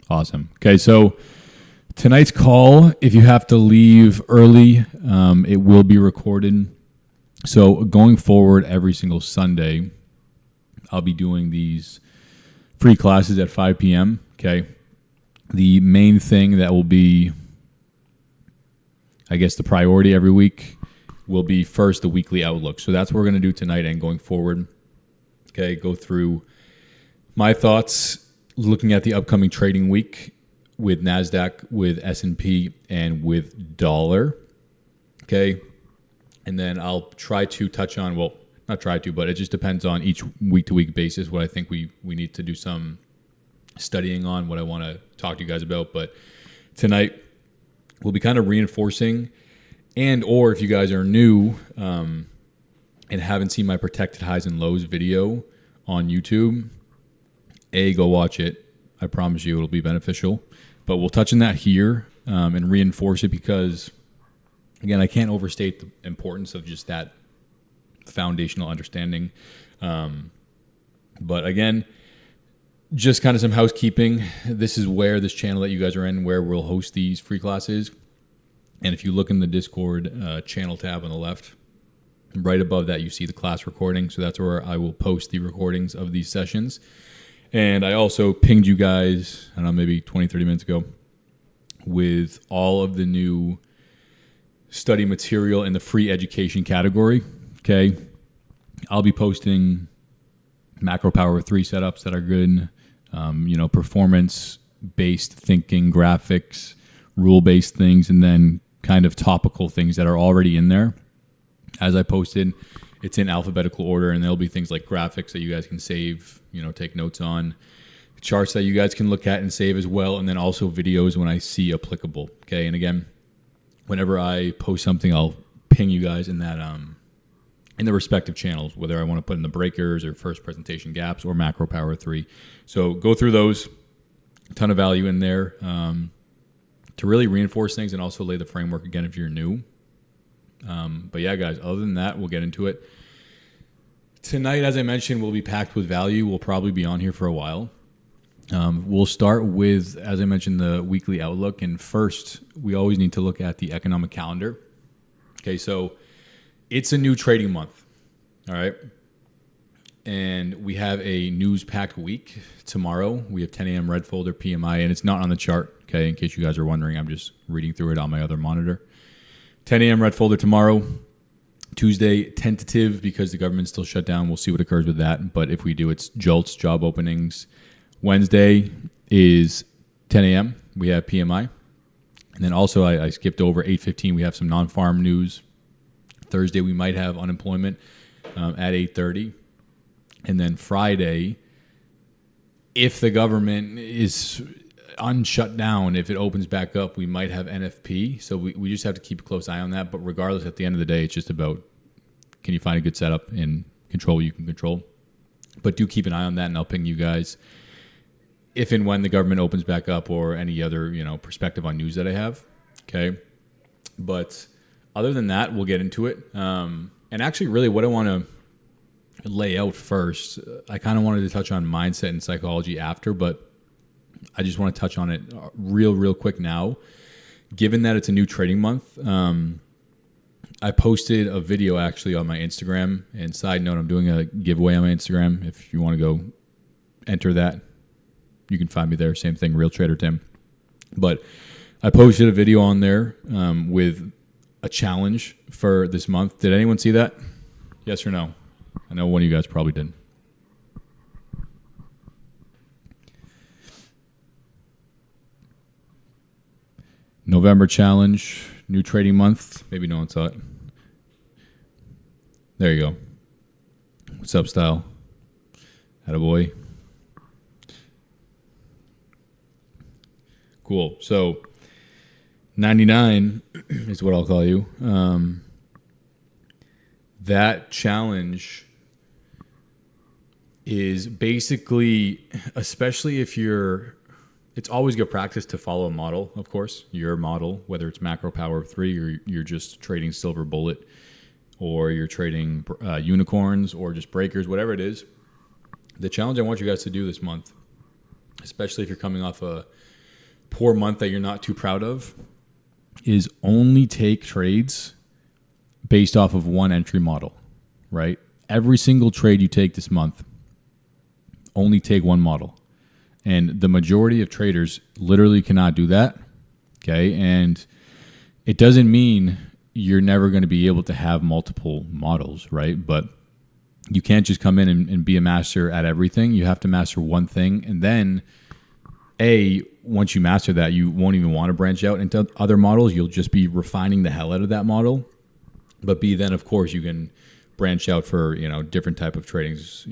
Awesome. Okay, so tonight's call, if you have to leave early, it will be recorded. So going forward, every single Sunday, I'll be doing these free classes at 5 p.m., okay? The main thing that will be, I guess, the priority every week will be first the weekly outlook. So that's what we're going to do tonight and going forward. Okay, go through my thoughts looking at the upcoming trading week with NASDAQ, with S&P, and with dollar. Okay, and then I'll try to touch on, well, not try to, but it just depends on each week-to-week basis what I think we need to do some studying on, what I want to talk to you guys about. But tonight we'll be kind of reinforcing, and or if you guys are new and haven't seen my protected highs and lows video on YouTube, go watch it. I promise you it'll be beneficial. But we'll touch on that here and reinforce it because, again, I can't overstate the importance of just that foundational understanding. But again, just kind of some housekeeping. This is where this channel that you guys are in, where we'll host these free classes. And if you look in the Discord channel tab on the left, right above that, you see the class recording. So that's where I will post the recordings of these sessions. And I also pinged you guys, I don't know, maybe 20, 30 minutes ago with all of the new study material in the free education category. Okay. I'll be posting macro power 3 setups that are good, performance-based thinking, graphics, rule-based things, and then kind of topical things that are already in there. As I posted, it's in alphabetical order, and there'll be things like graphics that you guys can save, take notes on, charts that you guys can look at and save as well, and then also videos when I see applicable. Okay, and again, whenever I post something, I'll ping you guys in that in the respective channels, whether I want to put in the breakers or first presentation gaps or macro power 3. So go through those, a ton of value in there to really reinforce things and also lay the framework again if you're new. But yeah, guys, other than that, we'll get into it. Tonight, as I mentioned, will be packed with value. We'll probably be on here for a while. We'll start with, as I mentioned, the weekly outlook. And first, we always need to look at the economic calendar. Okay, so it's a new trading month, all right? And we have a news-packed week tomorrow. We have 10 a.m. red folder PMI, and it's not on the chart, okay? In case you guys are wondering, I'm just reading through it on my other monitor. 10 a.m. red folder tomorrow. Tuesday, tentative because the government's still shut down. We'll see what occurs with that. But if we do, it's JOLTS, job openings. Wednesday is 10 a.m. We have PMI. And then also I skipped over 8:15. We have some non-farm news. Thursday, we might have unemployment at 8:30. And then Friday, if the government is unshut down, if it opens back up, we might have NFP. So we just have to keep a close eye on that. But regardless, at the end of the day, it's just about, can you find a good setup and control what you can control? But do keep an eye on that, and I'll ping you guys if and when the government opens back up or any other, perspective on news that I have. Okay. But other than that, we'll get into it. And actually, really what I want to lay out first, I kind of wanted to touch on mindset and psychology after, but I just want to touch on it real quick now. Given that it's a new trading month, I posted a video actually on my Instagram. And side note, I'm doing a giveaway on my Instagram. If you want to go enter that, you can find me there. Same thing, Real Trader Tim. But I posted a video on there with a challenge for this month. Did anyone see that? Yes or no? I know one of you guys probably did. November challenge, new trading month. Maybe no one saw it. There you go. What's up, style? Attaboy. Cool. So 99 is what I'll call you. That challenge is basically, especially if it's always good practice to follow a model, of course, your model, whether it's macro power 3 or you're just trading silver bullet or you're trading unicorns or just breakers, whatever it is. The challenge I want you guys to do this month, especially if you're coming off a poor month that you're not too proud of is only take trades based off of one entry model, right? Every single trade you take this month, only take one model. And the majority of traders literally cannot do that, okay? And it doesn't mean you're never going to be able to have multiple models, right? But you can't just come in and be a master at everything. You have to master one thing. And then, once you master that, you won't even want to branch out into other models. You'll just be refining the hell out of that model. But B, then, of course, you can branch out for, different type of tradings.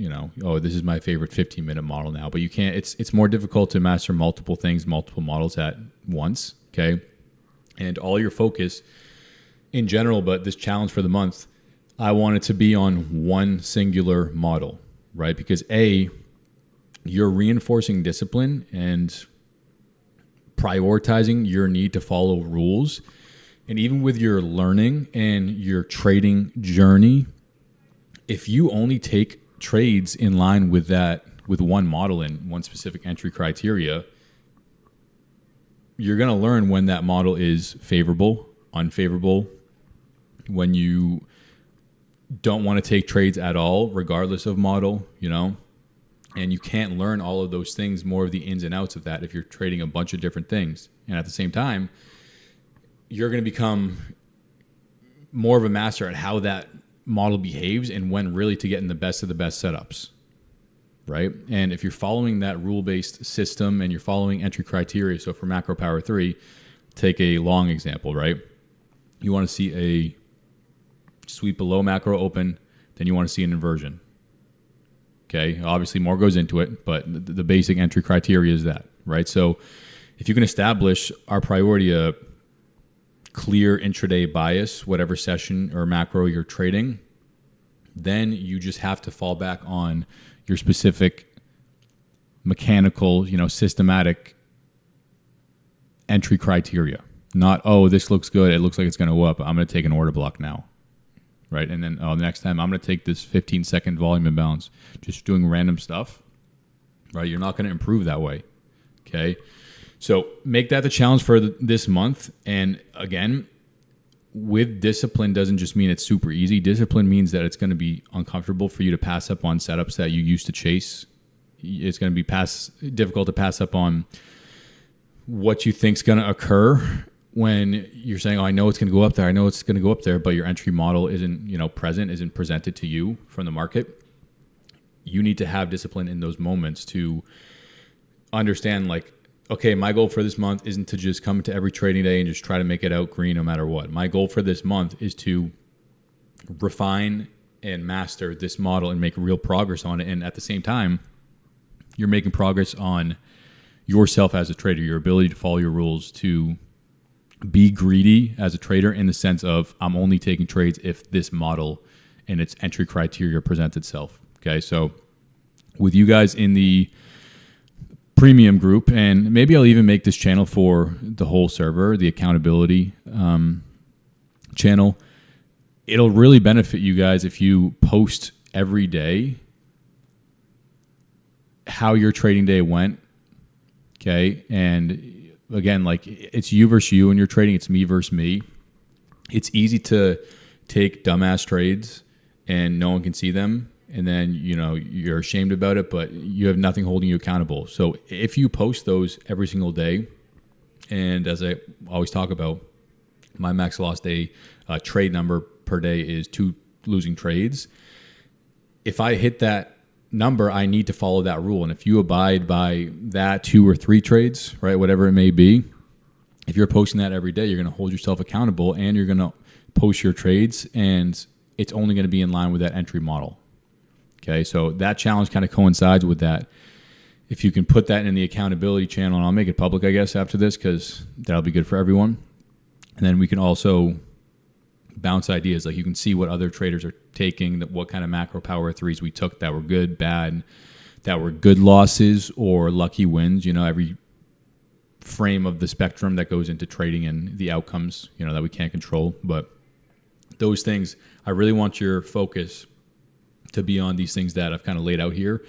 This is my favorite 15-minute model now. But you can't. It's more difficult to master multiple things, multiple models at once, okay? And all your focus in general, but this challenge for the month, I want it to be on one singular model, right? Because you're reinforcing discipline and prioritizing your need to follow rules. And even with your learning and your trading journey, if you only take trades in line with one model and one specific entry criteria, you're going to learn when that model is favorable, unfavorable, when you don't want to take trades at all, regardless of model, and you can't learn all of those things, more of the ins and outs of that if you're trading a bunch of different things. And at the same time, you're going to become more of a master at how that model behaves and when really to get in the best of the best setups, right? And if you're following that rule-based system and you're following entry criteria, so for Macro Power 3, take a long example, right? You want to see a sweep below macro open, then you want to see an inversion. Okay, obviously more goes into it, but the basic entry criteria is that, right? So if you can establish our priority a clear intraday bias, whatever session or macro you're trading, then you just have to fall back on your specific mechanical, systematic entry criteria. Not, this looks good, it looks like it's going to go up, I'm going to take an order block now. Right, and then the next time I'm going to take this 15-second volume imbalance. Just doing random stuff, right? You're not going to improve that way, okay? So make that the challenge for this month. And again, with discipline doesn't just mean it's super easy. Discipline means that it's going to be uncomfortable for you to pass up on setups that you used to chase. It's going to be difficult to pass up on what you think is going to occur when you're saying, I know it's going to go up there, I know it's going to go up there, but your entry model isn't, isn't presented to you from the market. You need to have discipline in those moments to understand, okay, my goal for this month isn't to just come to every trading day and just try to make it out green no matter what. My goal for this month is to refine and master this model and make real progress on it. And at the same time, you're making progress on yourself as a trader, your ability to follow your rules, to be greedy as a trader in the sense of I'm only taking trades if this model and its entry criteria presents itself. Okay, so with you guys in the premium group, and maybe I'll even make this channel for the whole server, the accountability channel, it'll really benefit you guys if you post every day how your trading day went. Okay, and again, it's you versus you and you're trading, it's me versus me. It's easy to take dumbass trades and no one can see them. And then, you're ashamed about it, but you have nothing holding you accountable. So if you post those every single day, and as I always talk about, my max loss day trade number per day is 2 losing trades. If I hit that number, I need to follow that rule. And if you abide by that 2 or 3 trades, right, whatever it may be, if you're posting that every day, you're going to hold yourself accountable and you're going to post your trades, and it's only going to be in line with that entry model. Okay, so that challenge kind of coincides with that. If you can put that in the accountability channel, and I'll make it public, I guess, after this, because that'll be good for everyone. And then we can also bounce ideas. You can see what other traders are taking, what kind of macro power threes we took that were good, bad, that were good losses or lucky wins. Every frame of the spectrum that goes into trading and the outcomes, that we can't control. But those things, I really want your focus to be on these things that I've kind of laid out here.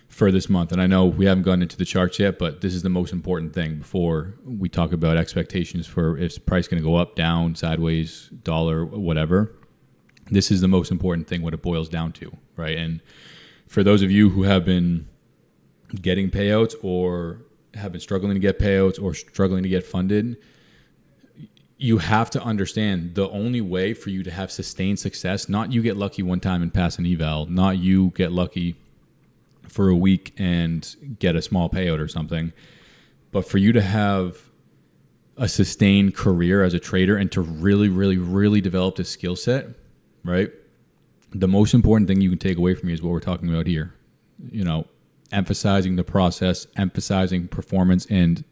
for this month. And I know we haven't gotten into the charts yet, but this is the most important thing before we talk about expectations for is price going to go up, down, sideways, dollar, whatever. This is the most important thing, what it boils down to, right? And for those of you who have been getting payouts or have been struggling to get payouts or struggling to get funded, you have to understand the only way for you to have sustained success, not you get lucky one time and pass an eval, not you get lucky for a week and get a small payout or something, but for you to have a sustained career as a trader and to really, really, really develop this skill set, right? The most important thing you can take away from me is what we're talking about here. You know, emphasizing the process, emphasizing performance, and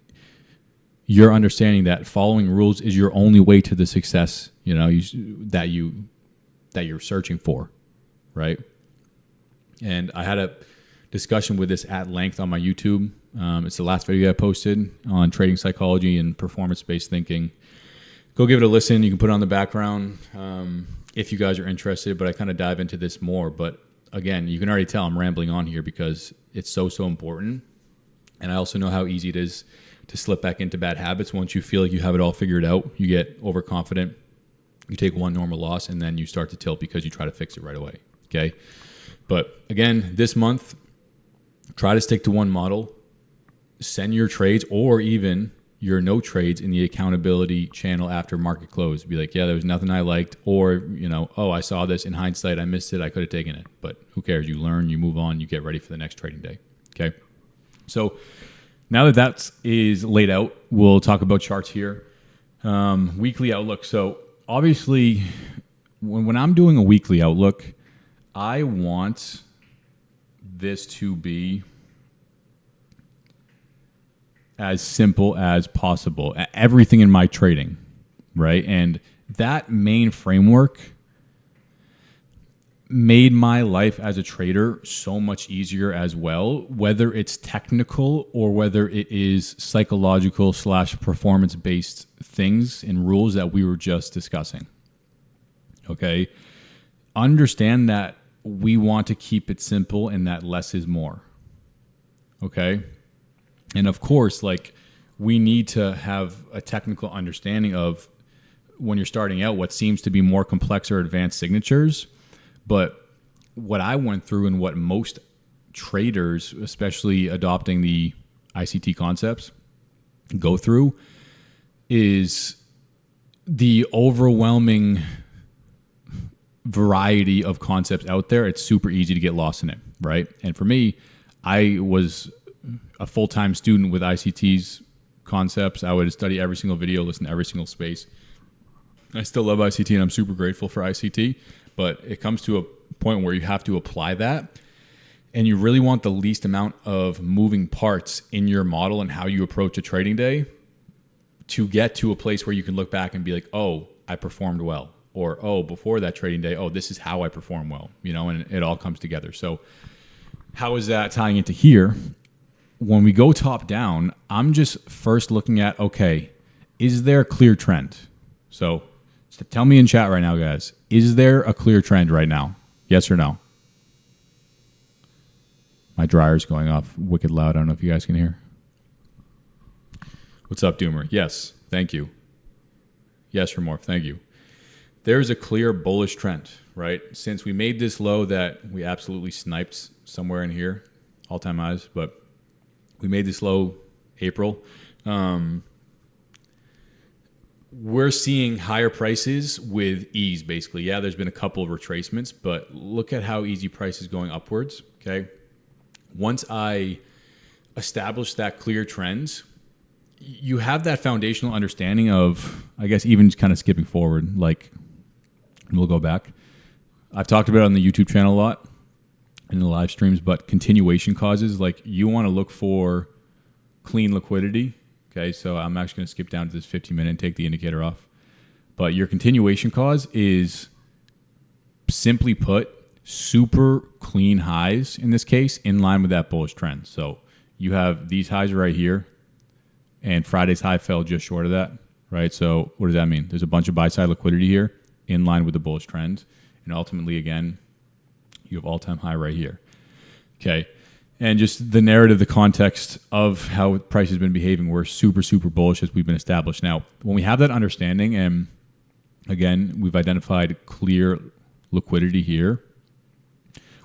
your understanding that following rules is your only way to the success, you know, that you're searching for, right? And I had a discussion with this at length on my YouTube. It's the last video I posted on trading psychology and performance-based thinking. Go give it a listen. You can put it on the background if you guys are interested, but I kind of dive into this more. But again, you can already tell I'm rambling on here because it's so important. And I also know how easy it is to slip back into bad habits. Once you feel like you have it all figured out, you get overconfident, you take one normal loss, and then you start to tilt because you try to fix it right away, okay? But again, this month, try to stick to one model, send your trades or even your no trades in the accountability channel after market close. Be like, yeah, there was nothing I liked, or, you know, oh, I saw this in hindsight, I missed it, I could have taken it. But who cares? You learn, you move on, you get ready for the next trading day, okay? So now that is laid out, we'll talk about charts here. Weekly outlook. So obviously, when I'm doing a weekly outlook, I want this to be as simple as possible. Everything in my trading, right? And that main framework made my life as a trader so much easier as well, whether it's technical or whether it is psychological / performance-based things and rules that we were just discussing. Okay? Understand that we want to keep it simple and that less is more. Okay? And of course, like, we need to have a technical understanding of when you're starting out what seems to be more complex or advanced signatures. But what I went through and what most traders, especially adopting the ICT concepts, go through is the overwhelming variety of concepts out there. It's super easy to get lost in it, right? And for me, I was a full-time student with ICT's concepts. I would study every single video, listen to every single space. I still love ICT and I'm super grateful for ICT, but it comes to a point where you have to apply that and you really want the least amount of moving parts in your model and how you approach a trading day to get to a place where you can look back and be like, oh, I performed well. Or, oh, before that trading day, oh, this is how I perform well, you know, and it all comes together. So how is that tying into here? When we go top down, I'm just first looking at, okay, is there a clear trend? So tell me in chat right now, guys, is there a clear trend right now? Yes or no? My dryer's going off wicked loud. I don't know if you guys can hear. What's up, Doomer? Yes, thank you. Yes, Remorph, thank you. There's a clear bullish trend, right? Since we made this low that we absolutely sniped somewhere in here, all-time highs, but we made this low April. We're seeing higher prices with ease, basically. Yeah, there's been a couple of retracements, but look at how easy price is going upwards, okay? Once I establish that clear trend, you have that foundational understanding of, I guess, even kind of skipping forward, like, we'll go back. I've talked about it on the YouTube channel a lot in the live streams, but continuation causes, like, you want to look for clean liquidity. Okay, so I'm actually going to skip down to this 15-minute and take the indicator off. But your continuation cause is, simply put, super clean highs, in this case, in line with that bullish trend. So you have these highs right here, and Friday's high fell just short of that, right? So what does that mean? There's a bunch of buy-side liquidity here in line with the bullish trend. And ultimately, again, you have all-time high right here. Okay, And just the narrative, the context of how price has been behaving, we're super, super bullish as we've been established. Now, when we have that understanding, and again, we've identified clear liquidity here,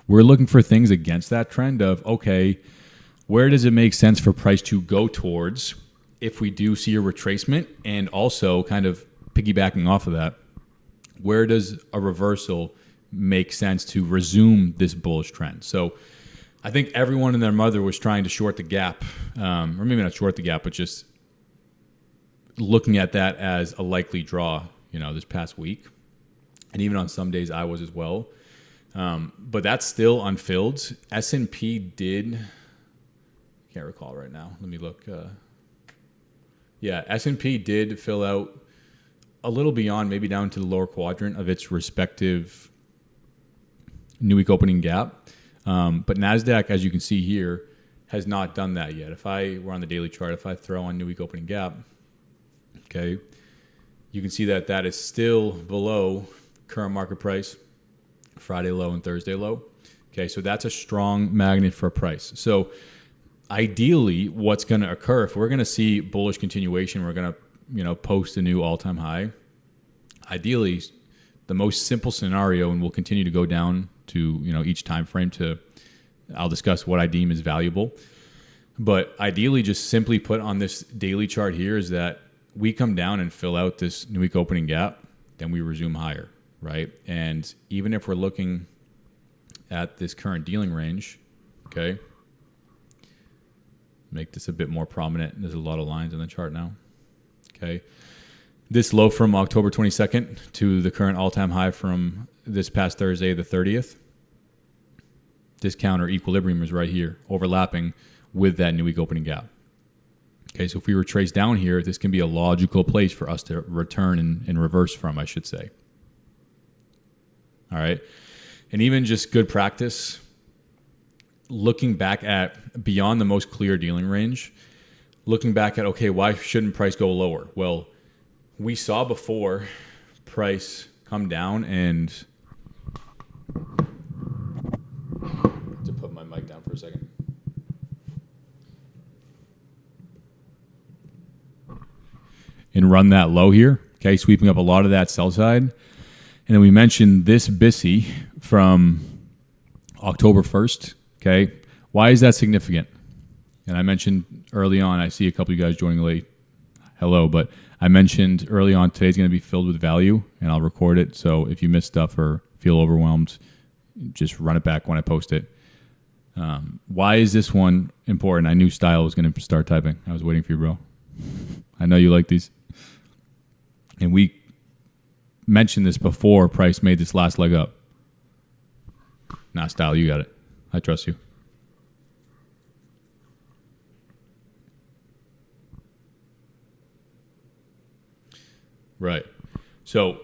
we're looking for things against that trend of, okay, where does it make sense for price to go towards if we do see a retracement? And also kind of piggybacking off of that, where does a reversal make sense to resume this bullish trend? So I think everyone and their mother was trying to short the gap, or maybe not short the gap, but just looking at that as a likely draw, this past week. And even on some days I was as well. But that's still unfilled. S&P did, can't recall right now. Let me look. S&P did fill out a little beyond, maybe down to the lower quadrant of its respective new week opening gap. But NASDAQ, as you can see here, has not done that yet. If I were on the daily chart, if I throw on new week opening gap, okay, you can see that that is still below current market price, Friday low and Thursday low. Okay, so that's a strong magnet for price. So ideally, what's going to occur, if we're going to see bullish continuation, we're going to post a new all-time high. Ideally, the most simple scenario, and we'll continue to go down to each time frame I'll discuss what I deem is valuable. But ideally, just simply put on this daily chart here is that we come down and fill out this new week opening gap, then we resume higher, right? And even if we're looking at this current dealing range, okay, make this a bit more prominent. There's a lot of lines on the chart now, okay? This low from October 22nd to the current all-time high from this past Thursday, the 30th, this counter equilibrium is right here, overlapping with that new week opening gap. Okay, so if we retrace down here, this can be a logical place for us to return and reverse from, I should say. All right, and even just good practice, looking back at beyond the most clear dealing range, looking back at, okay, why shouldn't price go lower? Well, we saw before price come down and to put my mic down for a second. And run that low here, okay, sweeping up a lot of that sell side. And then we mentioned this BISI from October 1st, okay. Why is that significant? And I mentioned early on, I see a couple of you guys joining late. Hello, but I mentioned early on today's going to be filled with value, and I'll record it. So if you miss stuff or feel overwhelmed, just run it back when I post it. Why is this one important? I knew Style was going to start typing. I was waiting for you, bro. I know you like these. And we mentioned this before price made this last leg up. Nah, Style, you got it. I trust you. Right. So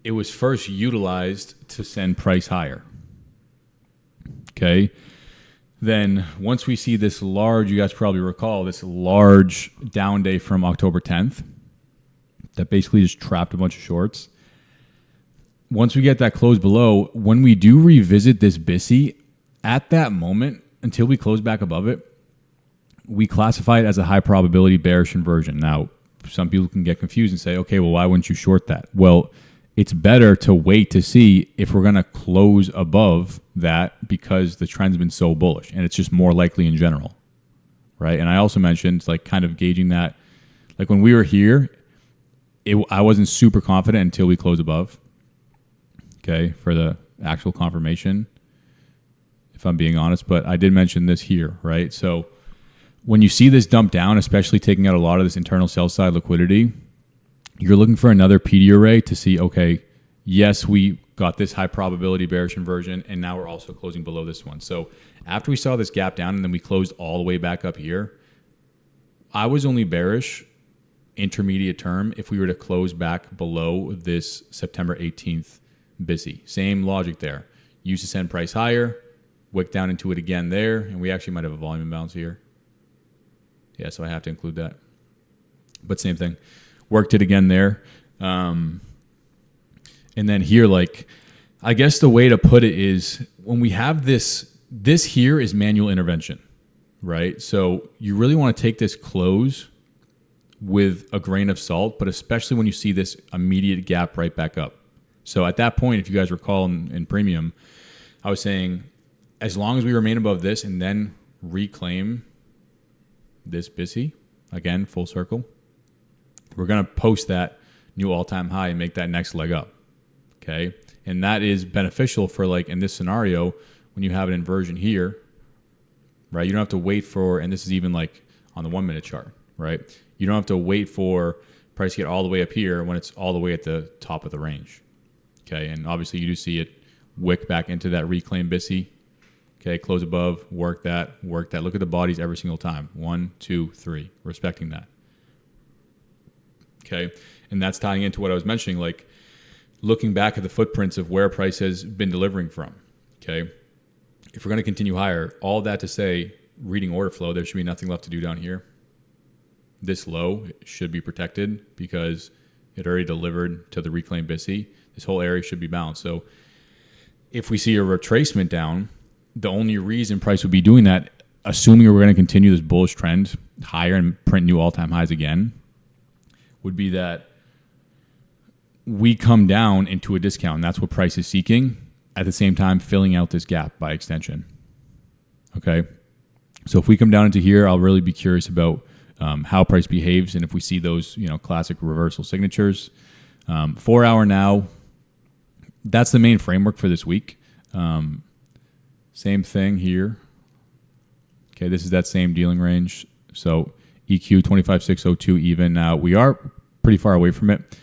it was first utilized to send price higher. Okay. Then once we see this large, you guys probably recall this large down day from October 10th that basically just trapped a bunch of shorts. Once we get that close below, when we do revisit this BISI, at that moment, until we close back above it, we classify it as a high probability bearish inversion. Now, some people can get confused and say, okay, well, why wouldn't you short that? Well, it's better to wait to see if we're going to close above that because the trend's been so bullish and it's just more likely in general, right? And I also mentioned like kind of gauging that, like when we were here, I wasn't super confident until we close above, okay, for the actual confirmation, if I'm being honest. But I did mention this here, right? So when you see this dump down, especially taking out a lot of this internal sell side liquidity, you're looking for another PD array to see, okay, yes, we got this high probability bearish inversion, and now we're also closing below this one. So after we saw this gap down and then we closed all the way back up here, I was only bearish intermediate term if we were to close back below this September 18th BISI. Same logic there. Used to send price higher, wick down into it again there, and we actually might have a volume imbalance here. Yeah, so I have to include that. But same thing. Worked it again there. And then here, like, I guess the way to put it is when we have this this here is manual intervention, right? So you really want to take this close with a grain of salt, but especially when you see this immediate gap right back up. So at that point, if you guys recall in premium, I was saying as long as we remain above this and then reclaim this BISI, again, full circle, we're going to post that new all-time high and make that next leg up, okay? And that is beneficial for, like, in this scenario, when you have an inversion here, right? You don't have to wait for, and this is even like on the 1 minute chart, right? You don't have to wait for price to get all the way up here when it's all the way at the top of the range, okay? And obviously you do see it wick back into that reclaim BISI, okay? Close above, work that, work that. Look at the bodies every single time. 1, 2, 3, respecting that, okay? And that's tying into what I was mentioning, like looking back at the footprints of where price has been delivering from, okay? If we're going to continue higher, all that to say, reading order flow, there should be nothing left to do down here. This low should be protected because it already delivered to the reclaimed BISI. This whole area should be balanced. So if we see a retracement down, the only reason price would be doing that, assuming we're going to continue this bullish trend higher and print new all-time highs again, would be that we come down into a discount, and that's what price is seeking, at the same time filling out this gap by extension. Okay? So if we come down into here, I'll really be curious about how price behaves, and if we see those, classic reversal signatures. 4 hour now, that's the main framework for this week. Same thing here. Okay, this is that same dealing range. So EQ 25602 even. Now we are pretty far away from it.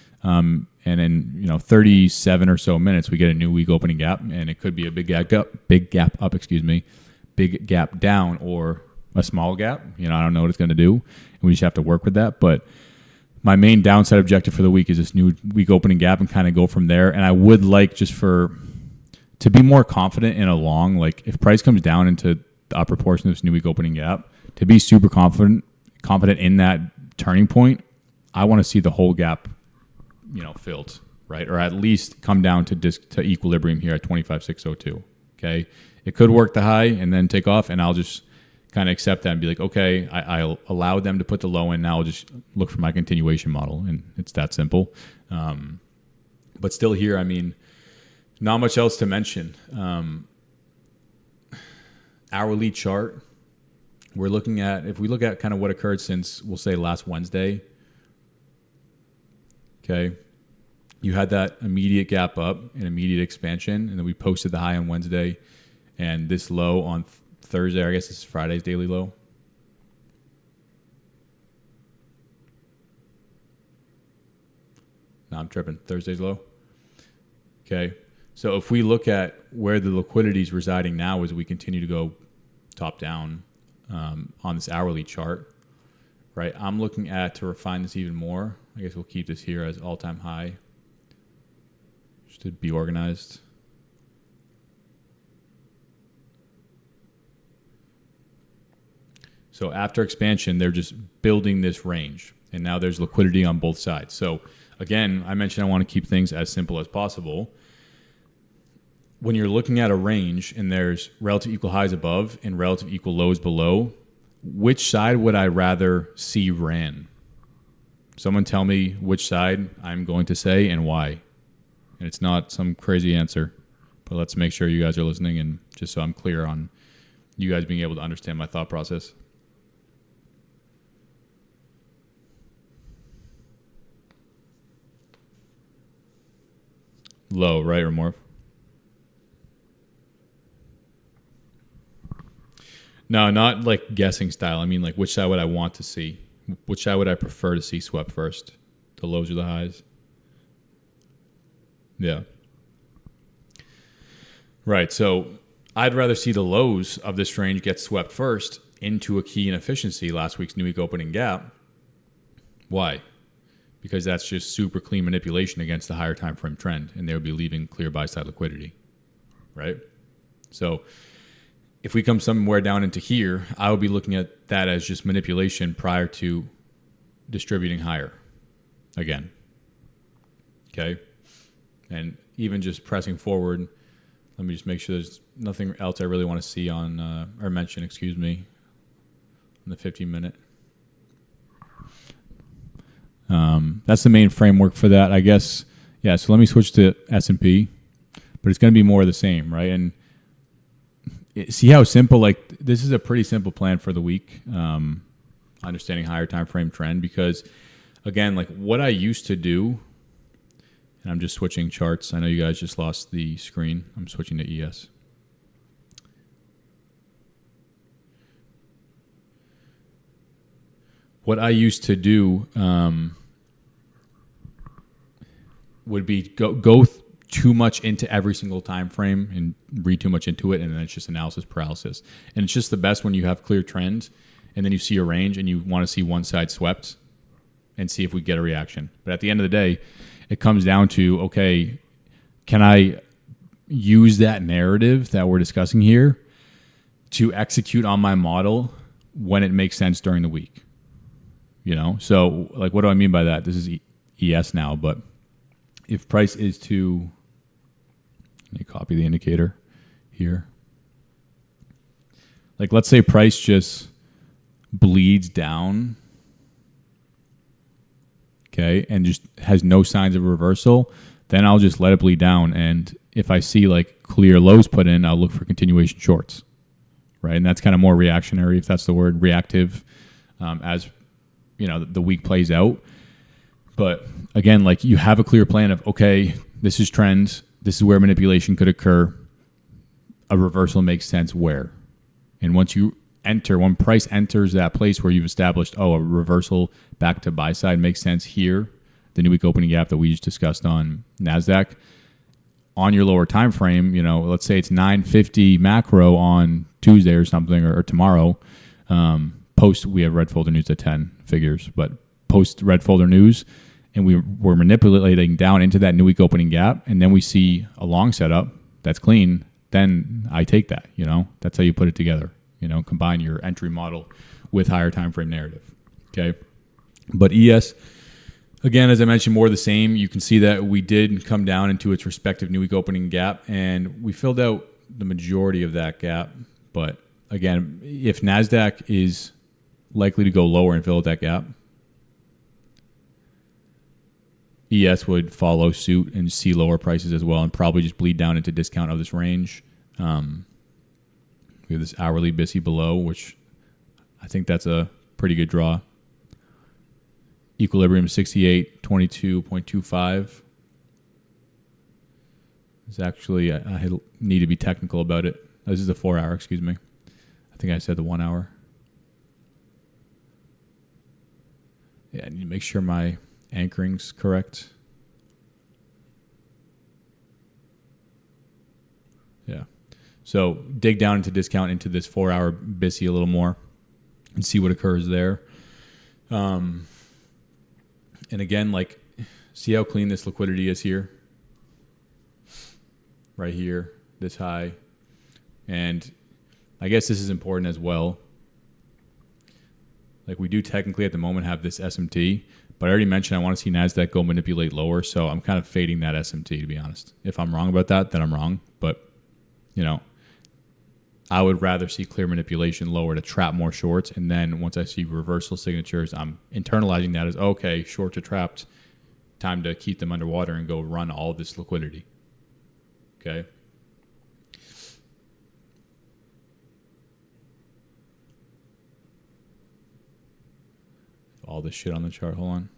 And in 37 or so minutes, we get a new week opening gap, and it could be a big gap up, big gap down, or a small gap. I don't know what it's going to do, and we just have to work with that. But my main downside objective for the week is this new week opening gap, and kind of go from there. And I would like to be more confident in a long, like if price comes down into the upper portion of this new week opening gap, to be super confident in that turning point, I want to see the whole gap filled, right? Or at least come down to equilibrium here at 25,602. Okay. It could work the high and then take off, and I'll just kind of accept that and be like, okay, I'll allow them to put the low in. Now I'll just look for my continuation model, and it's that simple. But still here, I mean, not much else to mention. Hourly chart, if we look at kind of what occurred since, we'll say, last Wednesday, okay, you had that immediate gap up and immediate expansion, and then we posted the high on Wednesday, and this low on Thursday, I guess this is Friday's daily low. No, I'm tripping. Thursday's low. Okay, so if we look at where the liquidity is residing now as we continue to go top down on this hourly chart, right? I'm looking at, to refine this even more, I guess we'll keep this here as all-time high, just to be organized. So after expansion, they're just building this range, and now there's liquidity on both sides. So again, I mentioned I want to keep things as simple as possible. When you're looking at a range and there's relative equal highs above and relative equal lows below, which side would I rather see ran? Someone tell me which side I'm going to say and why. And it's not some crazy answer, but let's make sure you guys are listening, and just so I'm clear on you guys being able to understand my thought process. Low, right, or more? No, not like guessing style. I mean, like, which side would I want to see? Which side would I prefer to see swept first? The lows or the highs? Yeah. Right. So I'd rather see the lows of this range get swept first into a key inefficiency, last week's new week opening gap. Why? Because that's just super clean manipulation against the higher time frame trend, and they would be leaving clear buy side liquidity. Right? So if we come somewhere down into here, I would be looking at that as just manipulation prior to distributing higher again. Okay? And even just pressing forward Let me just make sure there's nothing else I really want to see on or mention, excuse me, in the 15-minute. That's the main framework for that, I guess. Yeah, so let me switch to S&P, but it's going to be more of the same, right? And see how simple, like this is a pretty simple plan for the week, understanding higher time frame trend, because again, like what I used to do, and I'm just switching charts. I know you guys just lost the screen. I'm switching to ES. What I used to do would be go too much into every single time frame and read too much into it, and then it's just analysis paralysis. And it's just the best when you have clear trends, and then you see a range, and you want to see one side swept, and see if we get a reaction. But at the end of the day, it comes down to, okay, can I use that narrative that we're discussing here to execute on my model when it makes sense during the week? You know, so like, what do I mean by that? This is ES now, but if price is to, let me copy the indicator here. Like, let's say price just bleeds down, okay, and just has no signs of reversal, then I'll just let it bleed down. And if I see like clear lows put in, I'll look for continuation shorts, right? And that's kind of more reactionary, if that's the word, reactive, as you know, the week plays out. But again, like you have a clear plan of, okay, this is trends. This is where manipulation could occur. A reversal makes sense where. And once when price enters that place where you've established, a reversal back to buy side makes sense here, the new week opening gap that we just discussed on NASDAQ, on your lower time frame, you know, let's say it's 9:50 macro on Tuesday or something, or tomorrow, post, we have red folder news at 10 figures, but post red folder news, and we're manipulating down into that new week opening gap, and then we see a long setup that's clean, then I take that, you know. That's how you put it together, you know, combine your entry model with higher time frame narrative, okay? But ES, again, as I mentioned, more of the same. You can see that we did come down into its respective new week opening gap, and we filled out the majority of that gap. But again, if NASDAQ is likely to go lower and fill out that gap, ES would follow suit and see lower prices as well, and probably just bleed down into discount of this range. We have this hourly BISI below, which I think that's a pretty good draw. Equilibrium 68.22.25. It's actually, I need to be technical about it. This is the 4 hour, excuse me. I think I said the 1 hour. Yeah, I need to make sure my anchoring's correct. Yeah. So dig down into discount into this 4 hour BISI a little more and see what occurs there. And again, like, see how clean this liquidity is here? Right here, this high. And I guess this is important as well. Like, we do technically at the moment have this SMT, but I already mentioned I want to see NASDAQ go manipulate lower, so I'm kind of fading that SMT, to be honest. If I'm wrong about that, then I'm wrong. But, you know, I would rather see clear manipulation lower to trap more shorts, and then once I see reversal signatures, I'm internalizing that as, okay, shorts are trapped, time to keep them underwater and go run all this liquidity. Okay? All this shit on the chart. Hold on.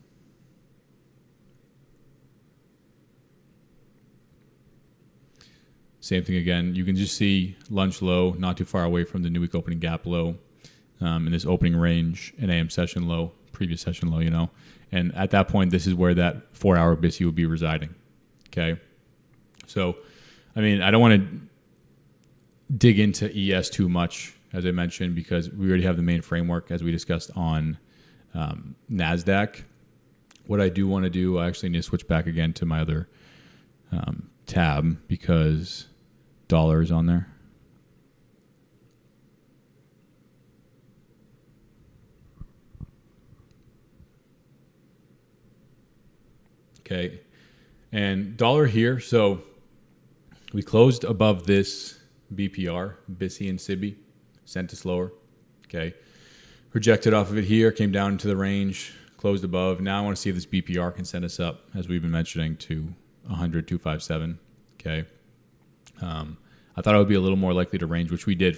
Same thing again. You can just see lunch low, not too far away from the new week opening gap low, in this opening range, an AM session low, previous session low, you know. And at that point, this is where that 4 hour BISI would be residing. Okay. So, I mean, I don't want to dig into ES too much, as I mentioned, because we already have the main framework as we discussed on NASDAQ. What I do want to do, I actually need to switch back again to my other tab because dollar is on there. Okay. And dollar here, so We closed above this BPR, BISI and SIBI, sent us lower. Okay. Rejected off of it here, came down into the range, closed above. Now I want to see if this BPR can send us up, as we've been mentioning, to 100, 257. Okay. I thought I would be a little more likely to range, which we did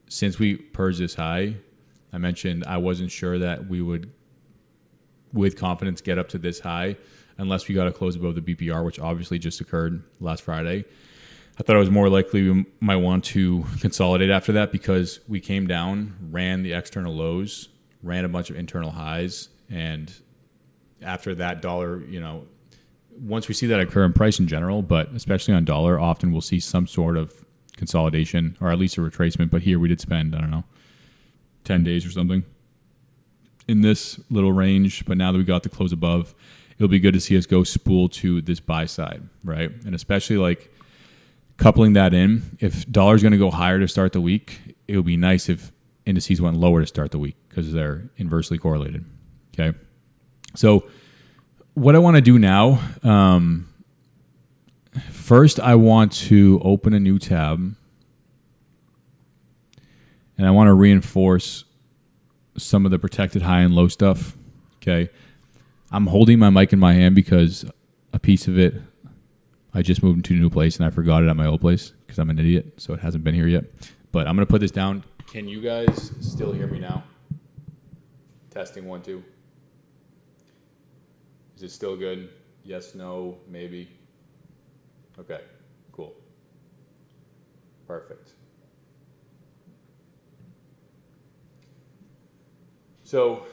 since we purged this high, I mentioned I wasn't sure that we would, with confidence, get up to this high unless we got to close above the BPR, which obviously just occurred last Friday. I thought it was more likely we might want to consolidate after that because we came down, ran the external lows, ran a bunch of internal highs, and after that dollar, once we see that occur in price in general, but especially on dollar, often we'll see some sort of consolidation or at least a retracement. But here we did spend, 10 days or something in this little range. But now that we got the close above, it'll be good to see us go spool to this buy side, right? And especially like coupling that in, if dollar's going to go higher to start the week, it would be nice if indices went lower to start the week because they're inversely correlated. Okay. So what I want to do now, first I want to open a new tab and I want to reinforce some of the protected high and low stuff. Okay. I'm holding my mic in my hand because a piece of it, I just moved into a new place and I forgot it at my old place because I'm an idiot. So it hasn't been here yet, but I'm going to put this down. Can you guys still hear me now? Testing 1, 2. Is it still good? Yes, no, maybe. Okay, cool. Perfect. So,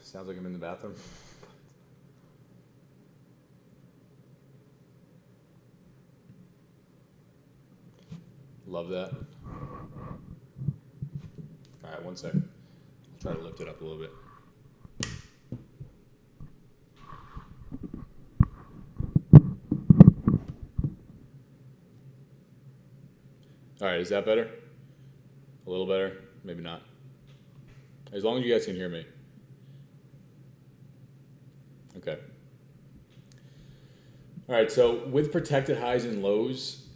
sounds like I'm in the bathroom. Love that. All right, 1 second. I'll try to lift it up a little bit. All right, is that better? A little better? Maybe not. As long as you guys can hear me. Okay. All right, so with protected highs and lows,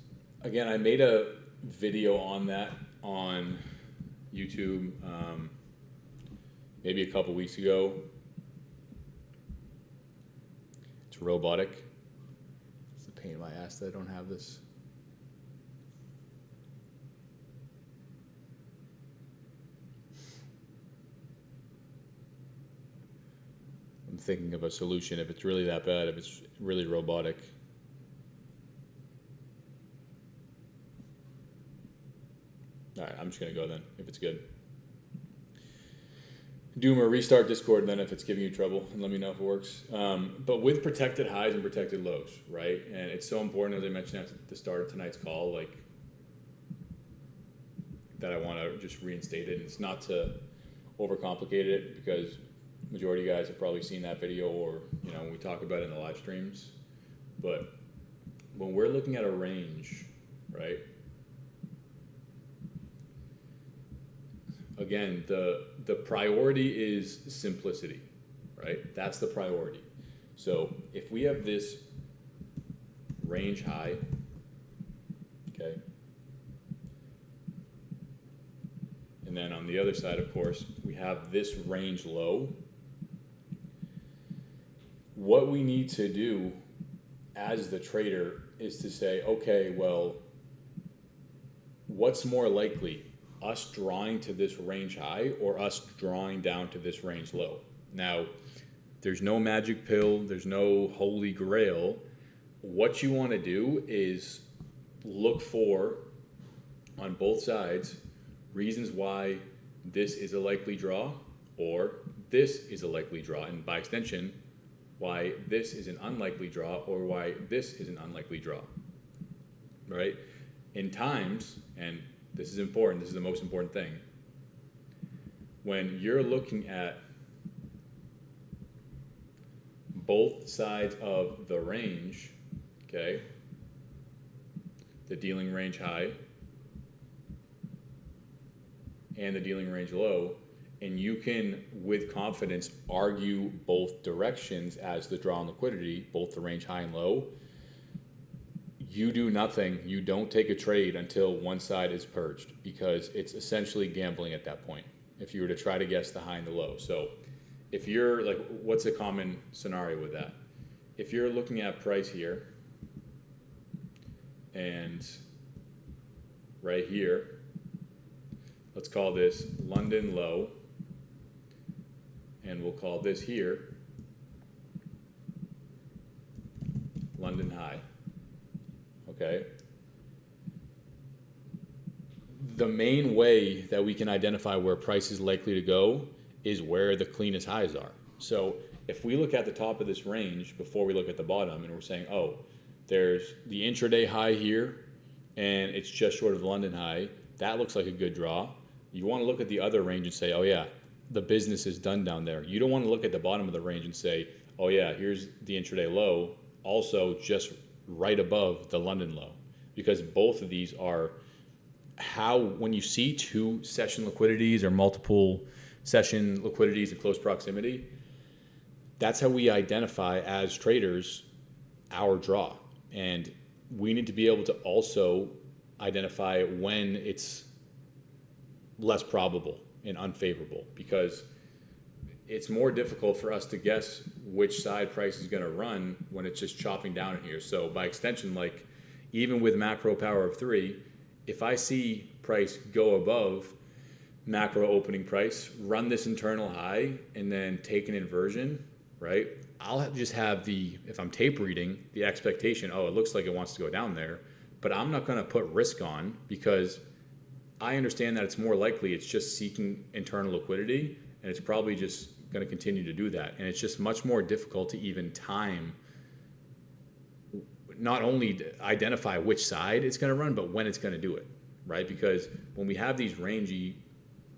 again, I made a video on that on YouTube maybe a couple weeks ago. It's robotic. It's a pain in my ass that I don't have this. I'm thinking of a solution if it's really that bad, if it's really robotic. All right, I'm just going to go then, if it's good. Doomer, restart Discord then if it's giving you trouble, and let me know if it works. But with protected highs and protected lows, right? And it's so important, as I mentioned at the start of tonight's call, like that I want to just reinstate it. And it's not to overcomplicate it because majority of you guys have probably seen that video or, when we talk about it in the live streams. But when we're looking at a range, right? Again, the priority is simplicity, right? That's the priority. So if we have this range high, okay, and then on the other side, of course, we have this range low, what we need to do as the trader is to say, okay, well, what's more likely? Us drawing to this range high or us drawing down to this range low. Now, there's no magic pill, there's no holy grail. What you want to do is look for, on both sides, reasons why this is a likely draw or this is a likely draw, and by extension, why this is an unlikely draw or why this is an unlikely draw, right? In times, and this is important, this is the most important thing, when you're looking at both sides of the range, okay, the dealing range high and the dealing range low, and you can, with confidence, argue both directions as the draw on liquidity, both the range high and low, you do nothing. You don't take a trade until one side is purged, because it's essentially gambling at that point if you were to try to guess the high and the low. So if you're like, what's a common scenario with that? If you're looking at price here and right here, let's call this London low, and we'll call this here London high. Okay. The main way that we can identify where price is likely to go is where the cleanest highs are. So if we look at the top of this range before we look at the bottom, and we're saying, oh, there's the intraday high here and it's just short of the London high, that looks like a good draw. You want to look at the other range and say, oh yeah, the business is done down there. You don't want to look at the bottom of the range and say, oh yeah, here's the intraday low, also just right above the London low, because both of these are how, when you see two session liquidities or multiple session liquidities in close proximity, that's how we identify as traders our draw. And we need to be able to also identify when it's less probable and unfavorable, because it's more difficult for us to guess which side price is going to run when it's just chopping down in here. So by extension, like even with macro power of 3, if I see price go above macro opening price, run this internal high, and then take an inversion, right? I'll just have if I'm tape reading, the expectation, oh, it looks like it wants to go down there, but I'm not going to put risk on, because I understand that it's more likely it's just seeking internal liquidity, and it's probably just going to continue to do that. And it's just much more difficult to even time, not only to identify which side it's going to run, but when it's going to do it, right? Because when we have these rangy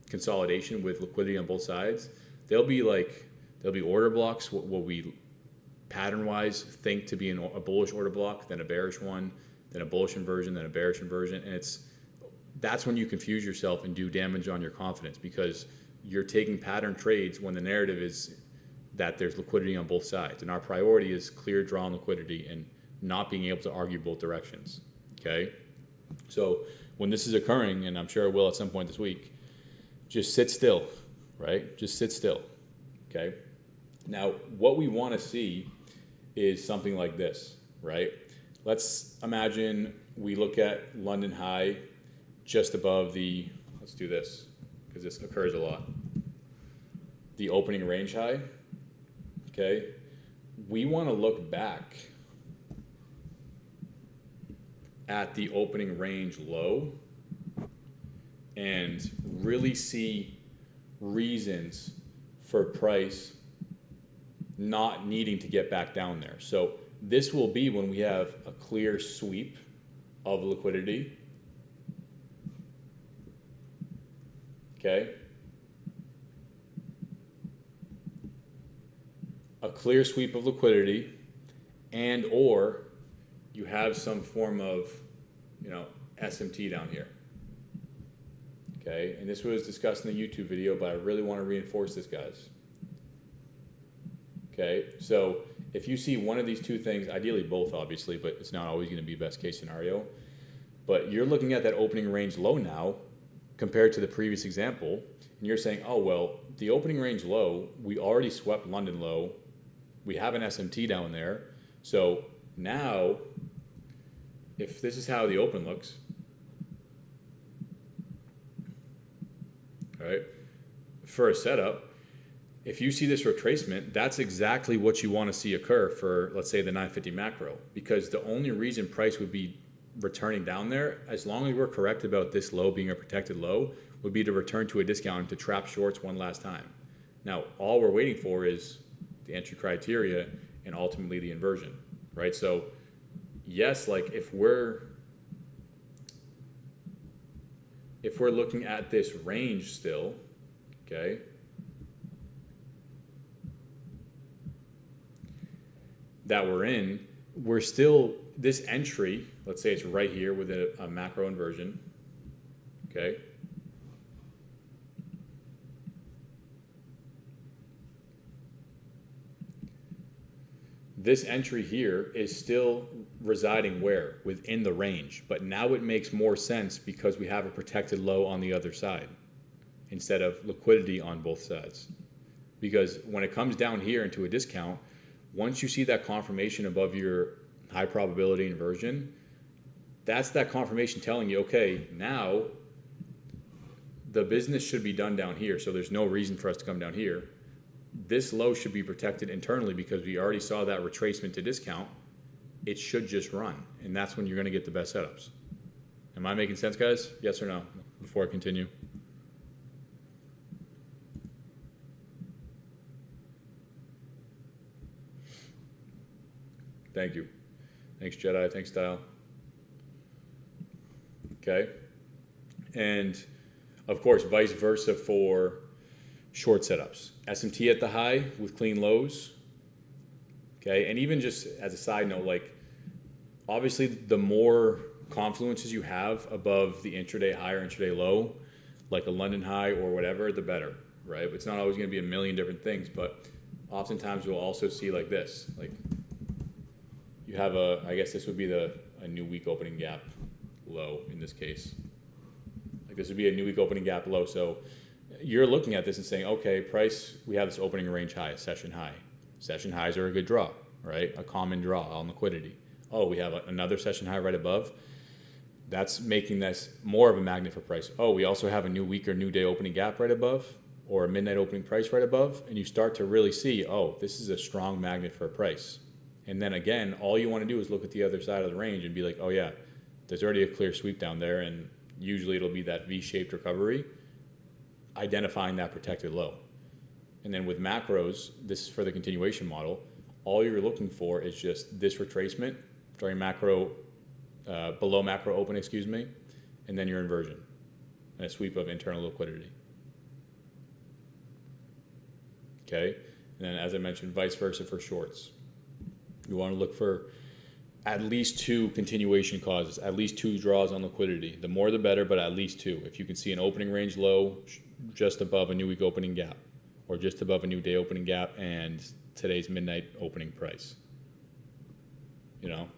consolidation with liquidity on both sides, there'll be order blocks, what we pattern-wise think to be a bullish order block, then a bearish one, then a bullish inversion, then a bearish inversion, and that's when you confuse yourself and do damage on your confidence, because you're taking pattern trades when the narrative is that there's liquidity on both sides, and our priority is clear draw on liquidity and not being able to argue both directions. Okay, so when this is occurring, and I'm sure it will at some point this week, just sit still, right? Just sit still. Okay. Now, what we want to see is something like this, right? Let's imagine we look at London high just above let's do this because this occurs a lot, the opening range high. Okay. We want to look back at the opening range low and really see reasons for price not needing to get back down there. So this will be when we have a clear sweep of liquidity. Okay. A clear sweep of liquidity, and or you have some form of, SMT down here. Okay, and this was discussed in the YouTube video, but I really want to reinforce this, guys. Okay, so if you see one of these two things, ideally both, obviously, but it's not always going to be best case scenario, but you're looking at that opening range low now compared to the previous example, and you're saying, oh, well, the opening range low, we already swept London low, we have an SMT down there, so now, if this is how the open looks, right, for a setup, if you see this retracement, that's exactly what you want to see occur for, let's say, the 950 macro, because the only reason price would be returning down there, as long as we're correct about this low being a protected low, would be to return to a discount to trap shorts one last time. Now, all we're waiting for is the entry criteria and ultimately the inversion, right? So yes, like if we're looking at this range still, okay, that we're in, we're still, this entry, let's say it's right here with a macro inversion, okay? This entry here is still residing where? Within the range. But now it makes more sense because we have a protected low on the other side instead of liquidity on both sides. Because when it comes down here into a discount, once you see that confirmation above your high probability inversion, that's that confirmation telling you, okay, now the business should be done down here, so there's no reason for us to come down here. This low should be protected internally because we already saw that retracement to discount. It should just run, and that's when you're going to get the best setups. Am I making sense, guys? Yes or no? Before I continue. Thank you. Thanks, Jedi. Thanks, Style. Okay. And of course, vice versa for short setups. SMT at the high with clean lows. Okay. And even just as a side note, like obviously the more confluences you have above the intraday high or intraday low, like a London high or whatever, the better, right? It's not always going to be a million different things, but oftentimes you'll also see like this, like you have I guess this would be a new week opening gap low in this case. Like this would be a new week opening gap low. So you're looking at this and saying, okay, price, we have this opening range high, a session high. Session highs are a good draw, right? A common draw on liquidity. Oh, we have another session high right above. That's making this more of a magnet for price. Oh, we also have a new week or new day opening gap right above, or a midnight opening price right above. And you start to really see, oh, this is a strong magnet for a price. And then again, all you want to do is look at the other side of the range and be like, oh yeah, there's already a clear sweep down there, and usually it'll be that V-shaped recovery, identifying that protected low. And then with macros, this is for the continuation model, all you're looking for is just this retracement during macro, below macro open, and then your inversion and a sweep of internal liquidity. Okay, and then as I mentioned, vice versa for shorts. You want to look for at least two continuation causes, at least two draws on liquidity. The more the better, but at least two. If you can see an opening range low just above a new week opening gap, or just above a new day opening gap and today's midnight opening price. You know?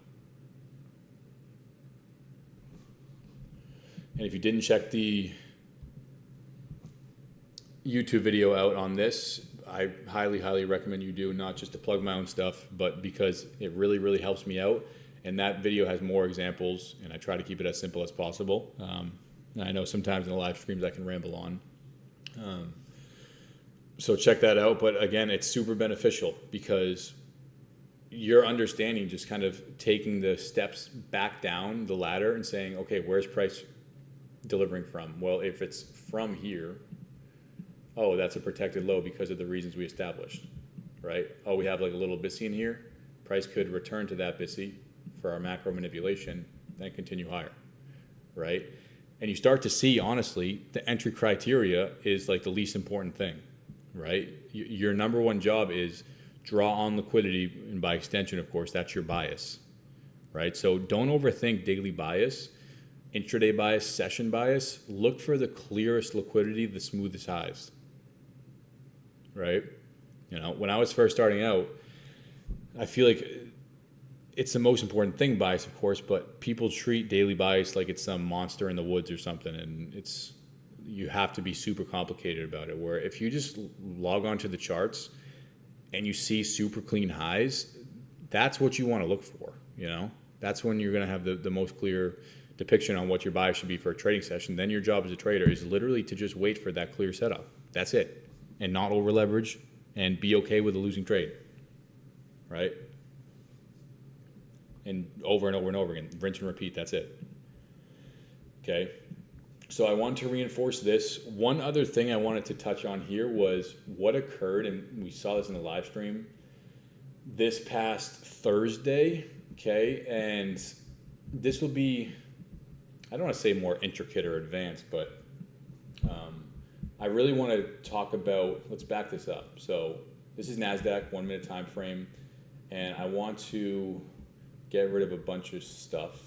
And if you didn't check the YouTube video out on this, I highly, highly recommend you do, not just to plug my own stuff, but because it really, really helps me out. And that video has more examples, and I try to keep it as simple as possible. I know sometimes in the live streams I can ramble on. So check that out. But again, it's super beneficial because you're understanding just kind of taking the steps back down the ladder and saying, okay, where's price delivering from? Well, if it's from here, oh, that's a protected low because of the reasons we established, right? Oh, we have like a little BISI in here. Price could return to that BISI for our macro manipulation, then continue higher, right? And you start to see, honestly, the entry criteria is like the least important thing, right? Your number one job is draw on liquidity, and by extension, of course, that's your bias, right? So don't overthink daily bias, intraday bias, session bias. Look for the clearest liquidity, the smoothest highs, right? You know, when I was first starting out, I feel like it's the most important thing, bias, of course, but people treat daily bias like it's some monster in the woods or something, and you have to be super complicated about it, where if you just log on to the charts and you see super clean highs, that's what you want to look for, you know? That's when you're going to have the most clear depiction on what your bias should be for a trading session. Then your job as a trader is literally to just wait for that clear setup. That's it. And not over leverage and be okay with a losing trade, right? And over and over and over again, rinse and repeat, that's it. Okay, so I want to reinforce this. One other thing I wanted to touch on here was what occurred, and we saw this in the live stream, this past Thursday, okay? And this will be, I don't want to say more intricate or advanced, but I really want to talk about, let's back this up. So this is NASDAQ, 1 minute time frame, and I want to get rid of a bunch of stuff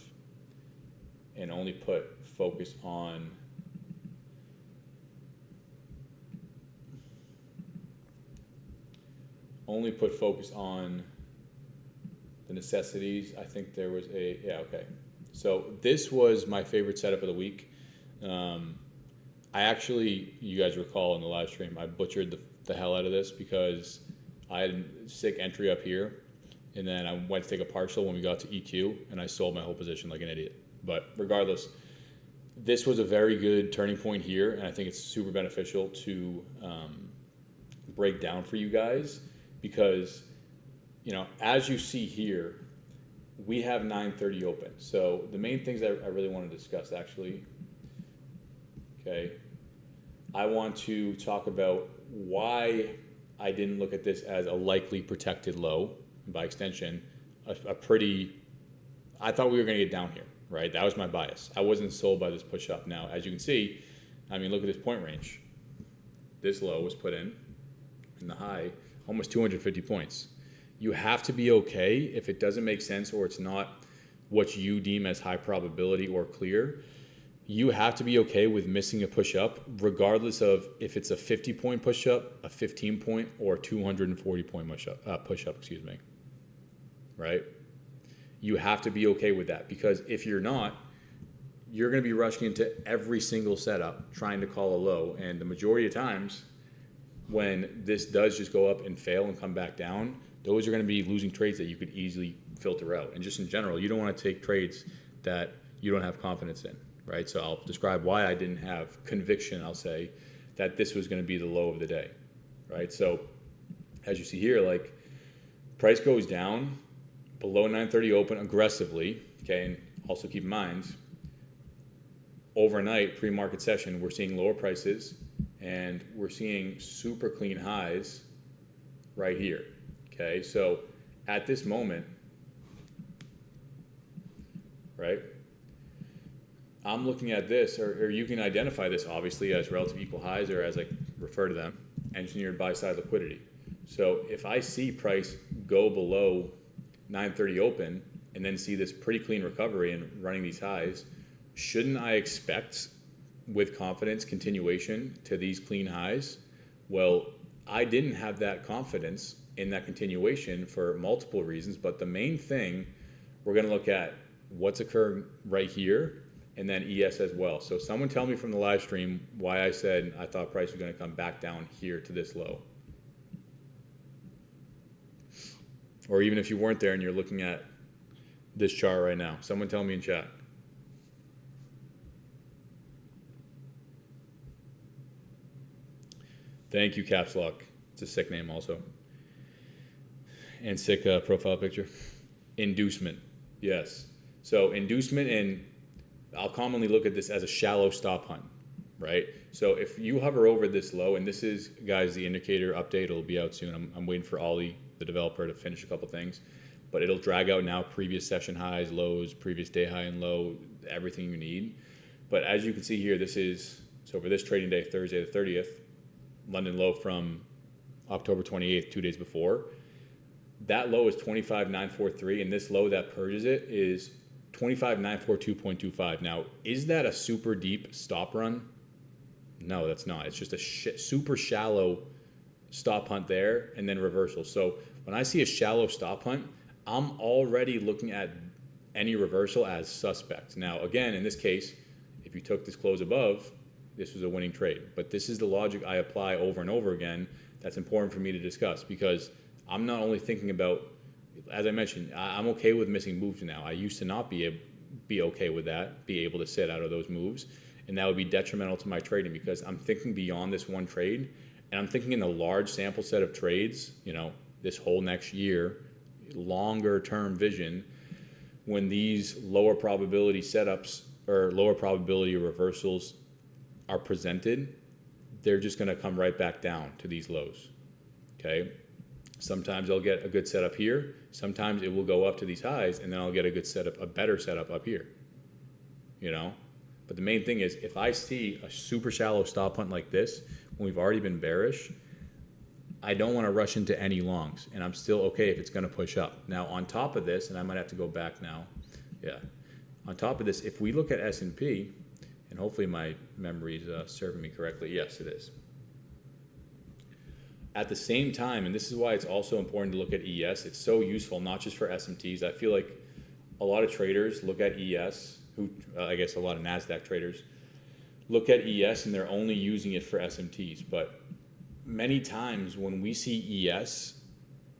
and only put focus on the necessities. I think there was okay. So this was my favorite setup of the week. I actually, you guys recall in the live stream, I butchered the hell out of this because I had a sick entry up here, and then I went to take a partial when we got to EQ, and I sold my whole position like an idiot. But regardless, this was a very good turning point here, and I think it's super beneficial to break down for you guys because, as you see here, we have 9:30 open. So the main things I really want to discuss, actually, okay, I want to talk about why I didn't look at this as a likely protected low, and by extension, I thought we were going to get down here, right? That was my bias. I wasn't sold by this push up. Now, as you can see, look at this point range. This low was put in the high, almost 250 points. You have to be okay if it doesn't make sense or it's not what you deem as high probability or clear. You have to be okay with missing a push-up, regardless of if it's a 50-point push-up, a 15-point, or 240-point push-up, right? You have to be okay with that because if you're not, you're going to be rushing into every single setup trying to call a low, and the majority of times when this does just go up and fail and come back down, those are going to be losing trades that you could easily filter out. And just in general, you don't want to take trades that you don't have confidence in. Right, so I'll describe why I didn't have conviction, I'll say, that this was going to be the low of the day, right? So as you see here, like price goes down below 9:30 open aggressively, okay, and also keep in mind, overnight pre-market session, we're seeing lower prices and we're seeing super clean highs right here, okay? So at this moment, right, I'm looking at this, or you can identify this obviously as relative equal highs, or as I refer to them, engineered buy-side liquidity. So if I see price go below 9:30 open and then see this pretty clean recovery and running these highs, shouldn't I expect with confidence continuation to these clean highs? Well, I didn't have that confidence in that continuation for multiple reasons, but the main thing, we're going to look at what's occurring right here, and then ES as well. So someone tell me from the live stream why I said I thought price was going to come back down here to this low. Or even if you weren't there and you're looking at this chart right now, someone tell me in chat. Thank you, Caps Lock. It's a sick name also. And sick profile picture. Inducement, yes. So inducement, and I'll commonly look at this as a shallow stop hunt, right? So if you hover over this low, and this is, guys, the indicator update, it'll be out soon. I'm waiting for Ollie, the developer, to finish a couple things, but it'll drag out now previous session highs, lows, previous day high and low, everything you need. But as you can see here, this is, so for this trading day, Thursday the 30th, London low from October 28th, 2 days before. That low is 25,943, and this low that purges it is 25,942.25. Now, is that a super deep stop run? No, that's not. It's just a super shallow stop hunt there and then reversal. So when I see a shallow stop hunt, I'm already looking at any reversal as suspect. Now, again, in this case, if you took this close above, this was a winning trade. But this is the logic I apply over and over again that's important for me to discuss, because I'm not only thinking about, as I mentioned, I'm okay with missing moves now. I used to not be okay with that, be able to sit out of those moves, and that would be detrimental to my trading because I'm thinking beyond this one trade, and I'm thinking in a large sample set of trades, this whole next year, longer term vision, when these lower probability setups or lower probability reversals are presented, they're just going to come right back down to these lows, okay? Sometimes I'll get a good setup here. Sometimes it will go up to these highs, and then I'll get a good setup, a better setup up here, But the main thing is, if I see a super shallow stop hunt like this, when we've already been bearish, I don't want to rush into any longs, and I'm still okay if it's going to push up. Now, on top of this, and I might have to go back now, on top of this, if we look at S&P, and hopefully my memory is serving me correctly, yes, it is. At the same time, and this is why it's also important to look at ES, it's so useful, not just for SMTs. I feel like a lot of traders look at ES, I guess a lot of NASDAQ traders look at ES and they're only using it for SMTs. But many times when we see ES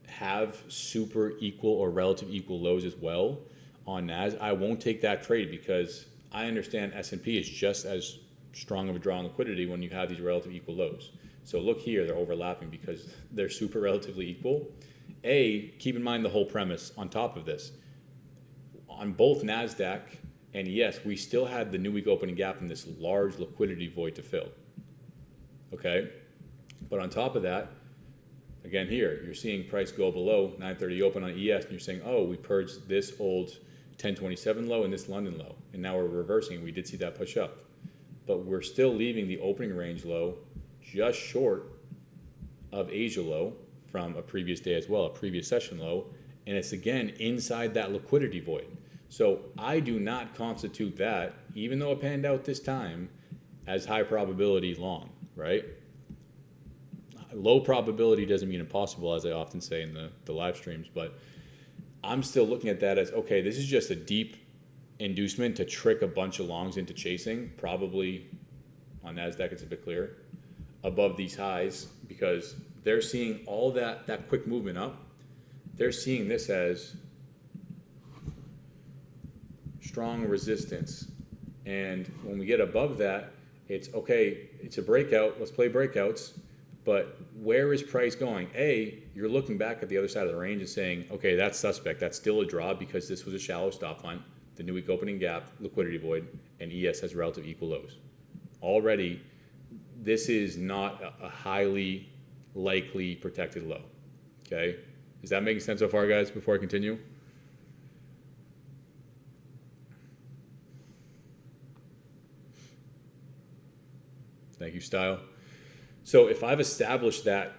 have super equal or relative equal lows as well on NAS, I won't take that trade because I understand S&P is just as strong of a draw on liquidity when you have these relative equal lows. So look here, they're overlapping because they're super relatively equal. Keep in mind the whole premise on top of this. On both NASDAQ and ES, we still had the new week opening gap in this large liquidity void to fill. Okay? But on top of that, again here, you're seeing price go below 930 open on ES, and you're saying, oh, we purged this old 1027 low and this London low, and now we're reversing. We did see that push up. But we're still leaving the opening range low just short of Asia low from a previous day as well, a previous session low, and it's again inside that liquidity void. So I do not constitute that, even though it panned out this time, as high probability long, right? Low probability doesn't mean impossible, as I often say in the live streams, but I'm still looking at that as, okay, this is just a deep inducement to trick a bunch of longs into chasing, probably on NASDAQ it's a bit clearer, above these highs, because they're seeing all that quick movement up. They're seeing this as strong resistance. And when we get above that, it's okay, it's a breakout, let's play breakouts, but where is price going? You're looking back at the other side of the range and saying, okay, that's suspect, that's still a draw because this was a shallow stop hunt, the new week opening gap, liquidity void, and ES has relative equal lows. Already, this is not a highly likely protected low, okay? Is that making sense so far, guys, before I continue? Thank you, Style. So if I've established that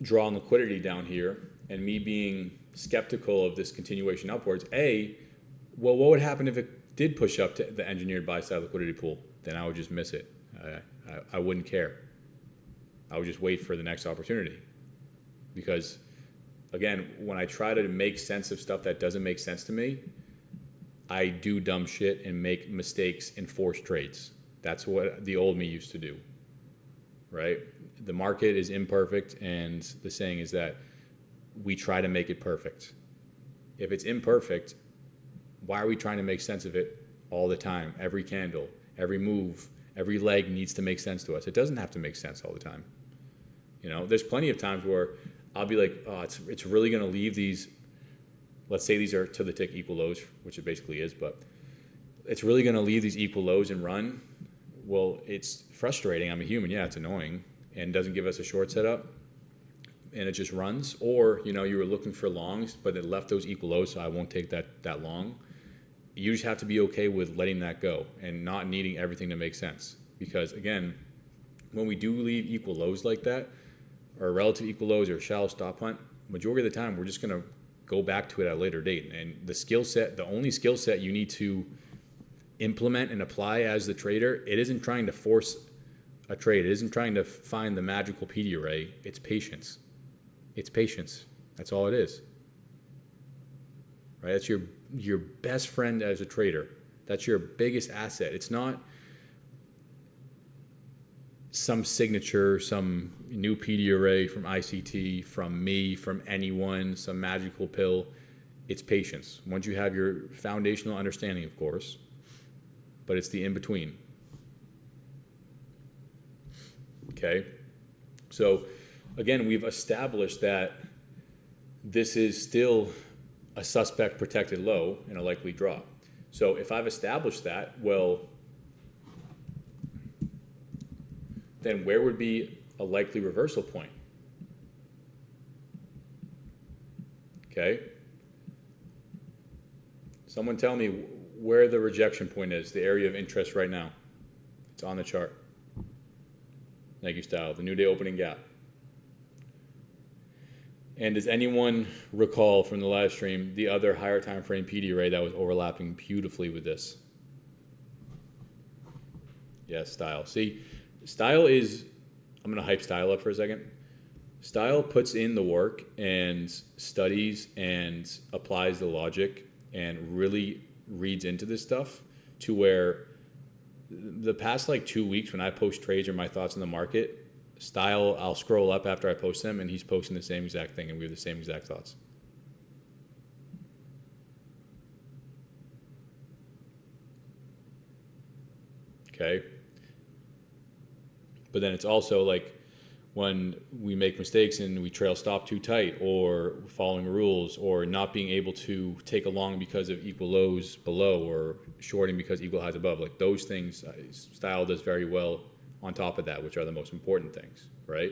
draw on liquidity down here and me being skeptical of this continuation upwards, what would happen if it did push up to the engineered buy side liquidity pool? Then I would just miss it. I wouldn't care. I would just wait for the next opportunity. Because, again, when I try to make sense of stuff that doesn't make sense to me, I do dumb shit and make mistakes and force trades. That's what the old me used to do, right? The market is imperfect, and the saying is that we try to make it perfect. If it's imperfect, why are we trying to make sense of it all the time? Every candle, every move, every leg needs to make sense to us. It doesn't have to make sense all the time. You know, there's plenty of times where I'll be like, oh, it's really going to leave these, let's say these are to the tick equal lows, which it basically is, but it's really going to leave these equal lows and run. Well, it's frustrating. I'm a human. Yeah, it's annoying and doesn't give us a short setup and it just runs. Or, you know, you were looking for longs, but it left those equal lows, so I won't take that long. You just have to be okay with letting that go and not needing everything to make sense. Because, again, when we do leave equal lows like that, or relative equal lows or shallow stop hunt, majority of the time we're just going to go back to it at a later date. And the only skill set you need to implement and apply as the trader, it isn't trying to force a trade. It isn't trying to find the magical PD array. It's patience. It's patience. That's all it is. Right? That's your best friend as a trader. That's your biggest asset. It's not some signature, some new PD array from ICT, from me, from anyone, some magical pill. It's patience. Once you have your foundational understanding, of course, but it's the in-between. Okay? So, again, we've established that this is still a suspect protected low and a likely draw. So if I've established that, well, then where would be a likely reversal point? Okay? Someone tell me where the rejection point is, the area of interest right now. It's on the chart. Thank you, Style. The new day opening gap. And does anyone recall from the live stream the other higher time frame PD array that was overlapping beautifully with this? Yes, Style. See, Style is, I'm going to hype Style up for a second. Style puts in the work and studies and applies the logic and really reads into this stuff to where the past like 2 weeks when I post trades or my thoughts on the market, Style, I'll scroll up after I post them and he's posting the same exact thing and we have the same exact thoughts. Okay. But then it's also like when we make mistakes and we trail stop too tight or following rules or not being able to take a long because of equal lows below or shorting because equal highs above, like those things Style does very well on top of that, which are the most important things, right?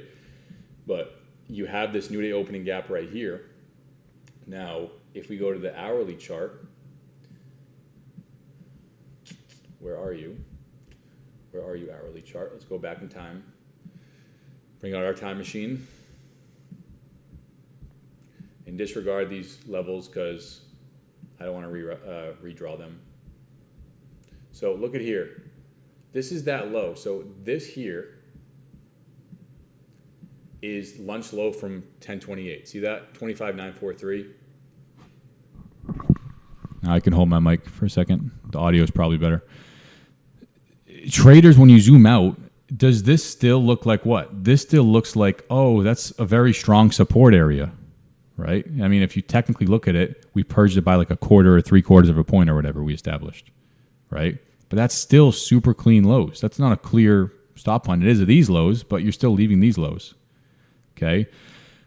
But you have this new day opening gap right here. Now, if we go to the hourly chart, where are you? Where are you, hourly chart? Let's go back in time. Bring out our time machine. And disregard these levels because I don't want to redraw them. So look at here. This is that low. So this here is lunch low from 1028. See that? 25,943. Now I can hold my mic for a second. The audio is probably better. Traders, when you zoom out, does this still look like what? This still looks like, oh, that's a very strong support area, right? I mean, if you technically look at it, we purged it by like a quarter or 3/4 of a point or whatever we established, right? But that's still super clean lows. That's not a clear stop line. It is at these lows, but you're still leaving these lows, okay?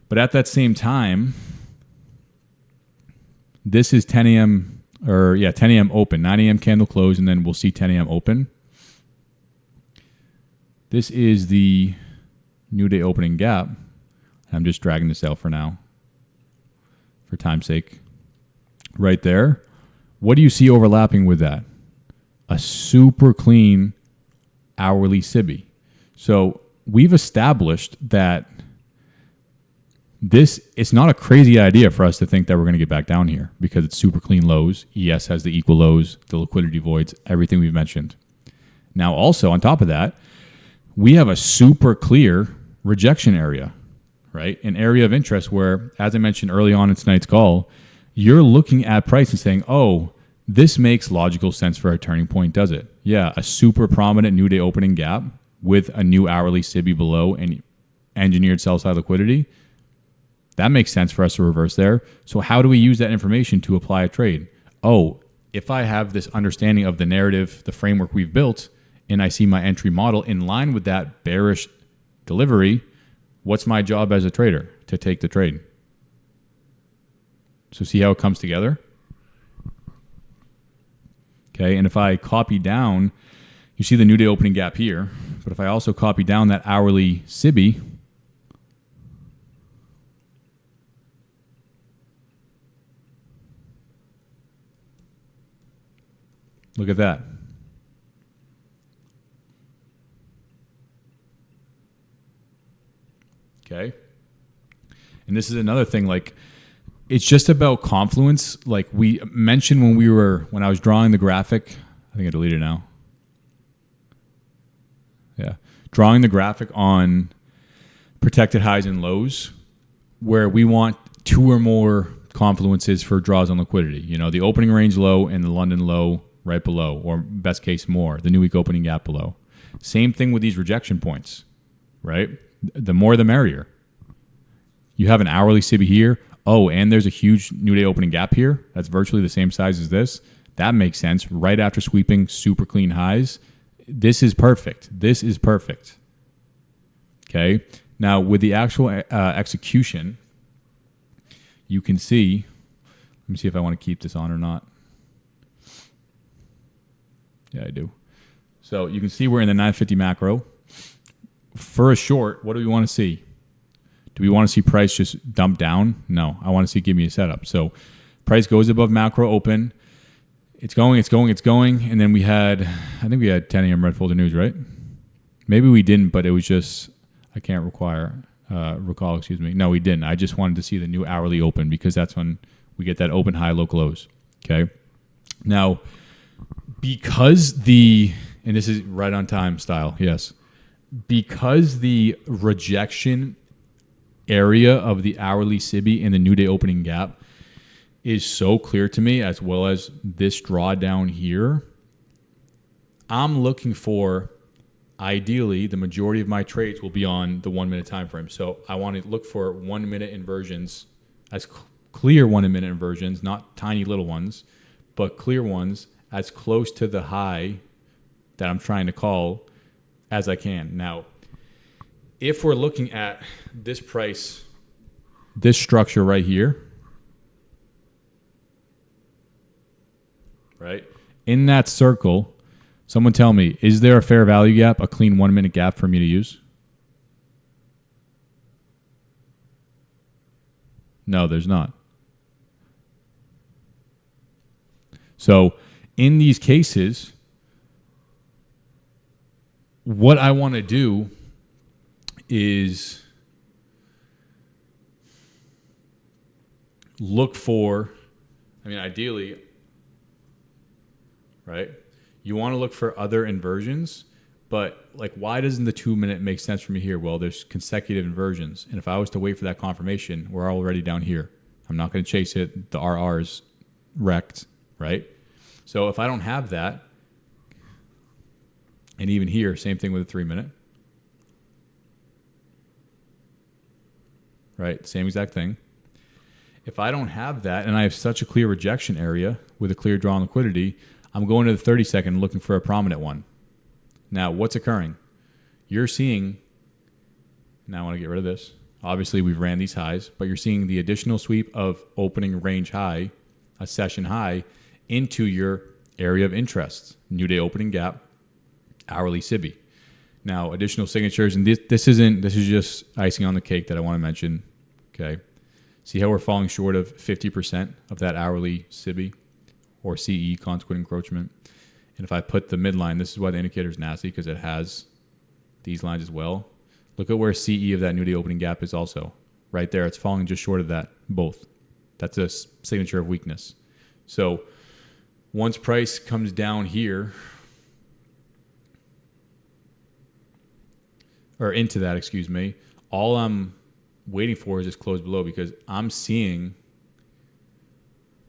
But at that same time, this is 10 a.m. 10 a.m. open, 9 a.m. candle close, and then we'll see 10 a.m. open. This is the new day opening gap. I'm just dragging this out for now, for time's sake. Right there. What do you see overlapping with that? A super clean hourly SIBI. So we've established that it's not a crazy idea for us to think that we're going to get back down here because it's super clean lows. ES has the equal lows, the liquidity voids, everything we've mentioned. Now also on top of that, we have a super clear rejection area, right? An area of interest where, as I mentioned early on in tonight's call, you're looking at price and saying, oh, this makes logical sense for a turning point, does it? Yeah, a super prominent new day opening gap with a new hourly SIBI below and engineered sell-side liquidity. That makes sense for us to reverse there. So how do we use that information to apply a trade? Oh, if I have this understanding of the narrative, the framework we've built, and I see my entry model in line with that bearish delivery, what's my job as a trader? To take the trade. So see how it comes together? Okay, and if I copy down, you see the new day opening gap here, but if I also copy down that hourly SIBI, look at that. Okay. And this is another thing, like, it's just about confluence. Like we mentioned when I was drawing the graphic, I think I deleted it now. Yeah. Drawing the graphic on protected highs and lows, where we want two or more confluences for draws on liquidity. You know, the opening range low and the London low right below, or best case more, the new week opening gap below. Same thing with these rejection points, right? The more the merrier. You have an hourly SIBI here. Oh, and there's a huge new day opening gap here. That's virtually the same size as this. That makes sense. Right after sweeping super clean highs. This is perfect. This is perfect. Okay. Now with the actual execution, you can see, let me see if I want to keep this on or not. Yeah, I do. So you can see we're in the 950 macro. For a short, what do we want to see? Do we want to see price just dump down? No, I want to see give me a setup. So price goes above macro open. It's going. And then I think we had 10 a.m. red folder news, right? Maybe we didn't, but it was just, I can't recall, excuse me. No, we didn't. I just wanted to see the new hourly open because that's when we get that open high, low close. Okay. Now, because and this is right on time style, yes. Because the rejection area of the hourly SIBI and the new day opening gap is so clear to me, as well as this drawdown here. I'm looking for, ideally, the majority of my trades will be on the 1 minute time frame. So I want to look for 1 minute inversions, as clear 1 minute inversions, not tiny little ones, but clear ones as close to the high that I'm trying to call as I can. Now, if we're looking at this price, this structure right here, right, in that circle, someone tell me, is there a fair value gap, a clean 1 minute gap for me to use? No, there's not. So in these cases, what I want to do is look for, ideally, right? You want to look for other inversions, but like, why doesn't the 2 minute make sense for me here? Well, there's consecutive inversions. And if I was to wait for that confirmation, we're already down here. I'm not going to chase it. The RR is wrecked, right? So if I don't have that, and even here, same thing with a 3 minute, right? Same exact thing. If I don't have that and I have such a clear rejection area with a clear draw on liquidity, I'm going to the 30 second looking for a prominent one. Now, what's occurring? You're seeing, now I want to get rid of this. Obviously, we've ran these highs, but you're seeing the additional sweep of opening range high, a session high, into your area of interest. New day opening gap, hourly SIBI. Now, additional signatures, and this is just icing on the cake that I want to mention. Okay. See how we're falling short of 50% of that hourly SIBI or CE, consequent encroachment. And if I put the midline, this is why the indicator is nasty, because it has these lines as well. Look at where CE of that new day opening gap is also. Right there, it's falling just short of that, both. That's a signature of weakness. So once price comes down here, or into that, excuse me, all I'm waiting for is this close below, because I'm seeing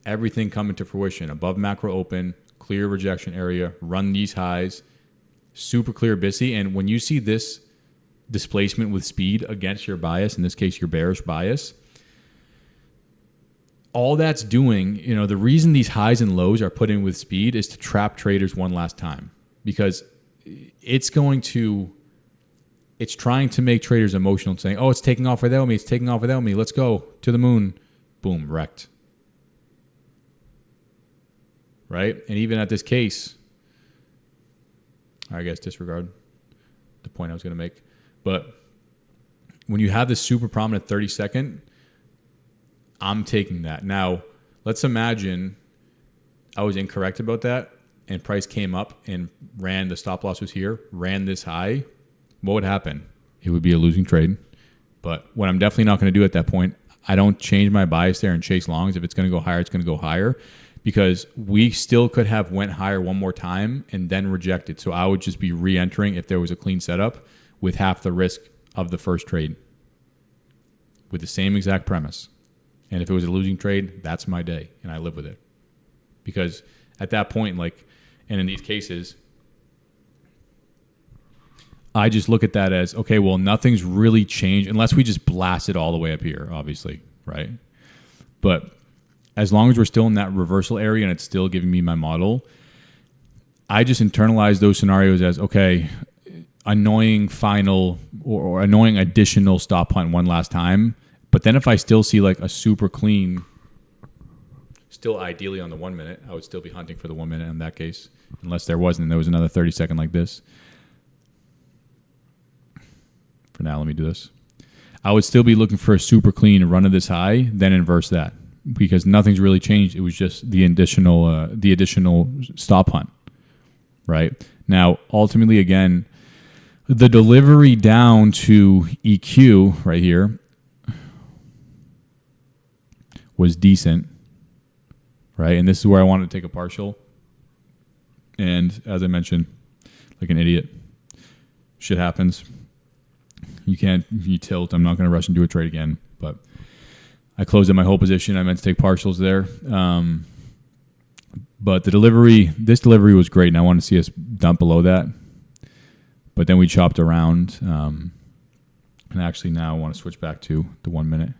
everything coming to fruition. Above macro open, clear rejection area, run these highs, super clear BISI. And when you see this displacement with speed against your bias, in this case, your bearish bias, all that's doing, the reason these highs and lows are put in with speed is to trap traders one last time, because it's trying to make traders emotional, saying, oh, it's taking off without me. It's taking off without me. Let's go to the moon. Boom, wrecked. Right? And even at this case, I guess disregard the point I was going to make. But when you have this super prominent 30 second, I'm taking that. Now, let's imagine I was incorrect about that and price came up and ran, the stop loss was here, ran this high. What would happen? It would be a losing trade. But what I'm definitely not going to do at that point, I don't change my bias there and chase longs. If it's going to go higher, it's going to go higher, because we still could have went higher one more time and then rejected. So I would just be re-entering if there was a clean setup with half the risk of the first trade with the same exact premise. And if it was a losing trade, that's my day, and I live with it. Because at that point, and in these cases, I just look at that as, okay, well, nothing's really changed unless we just blast it all the way up here, obviously, right? But as long as we're still in that reversal area and it's still giving me my model, I just internalize those scenarios as, okay, annoying final or annoying additional stop hunt one last time. But then if I still see a super clean, still ideally on the 1 minute, I would still be hunting for the 1 minute in that case, unless there wasn't and there was another 30 second like this. For now, let me do this. I would still be looking for a super clean run of this high, then inverse that, because nothing's really changed. It was just the additional stop hunt, right? Now, ultimately, again, the delivery down to EQ right here was decent, right? And this is where I wanted to take a partial. And as I mentioned, like an idiot, shit happens. You tilt. I'm not going to rush and do a trade again. But I closed at my whole position. I meant to take partials there. But this delivery was great, and I wanted to see us dump below that. But then we chopped around. And actually now I want to switch back to the 1 minute.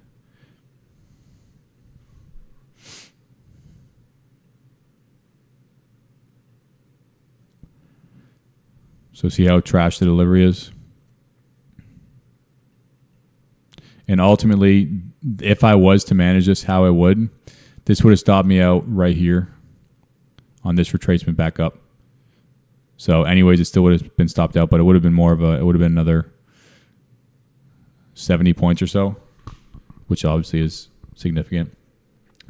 So see how trash the delivery is? And ultimately, if I was to manage this how I would, this would have stopped me out right here on this retracement back up. So anyways, it still would have been stopped out, but it would have been another 70 points or so, which obviously is significant.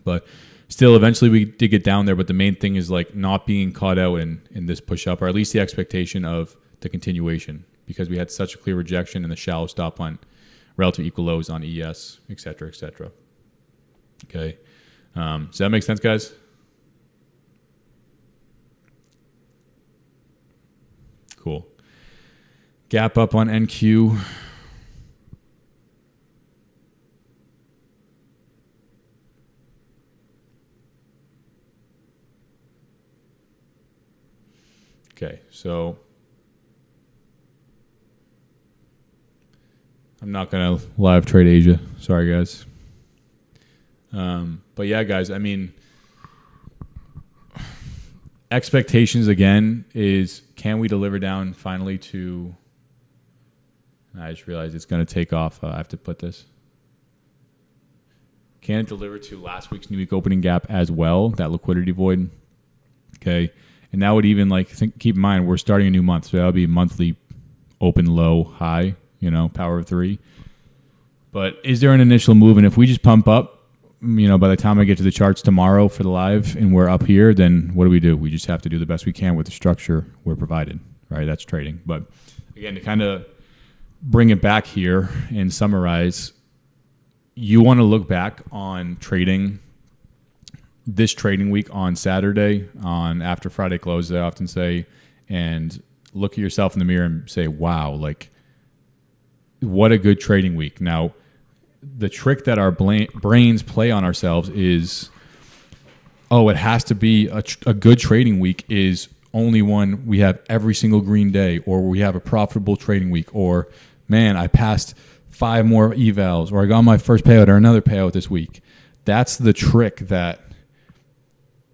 But still, eventually we did get down there, but the main thing is like not being caught out in this push up, or at least the expectation of the continuation, because we had such a clear rejection in the shallow stop on relative equal lows on ES, et cetera, et cetera. Okay. Does that make sense, guys? Cool. Gap up on NQ. Okay, so I'm not going to live trade Asia. Sorry, guys. But yeah, guys, I mean, expectations again is, can we deliver down finally to, I just realized it's going to take off. I have to put this. Can it deliver to last week's new week opening gap as well, that liquidity void? Okay. And that would even keep in mind, we're starting a new month. So that would be monthly open, low, high, power of 3. But is there an initial move? And if we just pump up, by the time I get to the charts tomorrow for the live and we're up here, then what do? We just have to do the best we can with the structure we're provided, right? That's trading. But again, to kind of bring it back here and summarize, you want to look back on trading this trading week on Saturday, on after Friday close, I often say, and look at yourself in the mirror and say, wow, what a good trading week. Now, the trick that our brains play on ourselves is, it has to be a good trading week is only one we have every single green day, or we have a profitable trading week, or, man, I passed 5 more evals, or I got my first payout or another payout this week. That's the trick that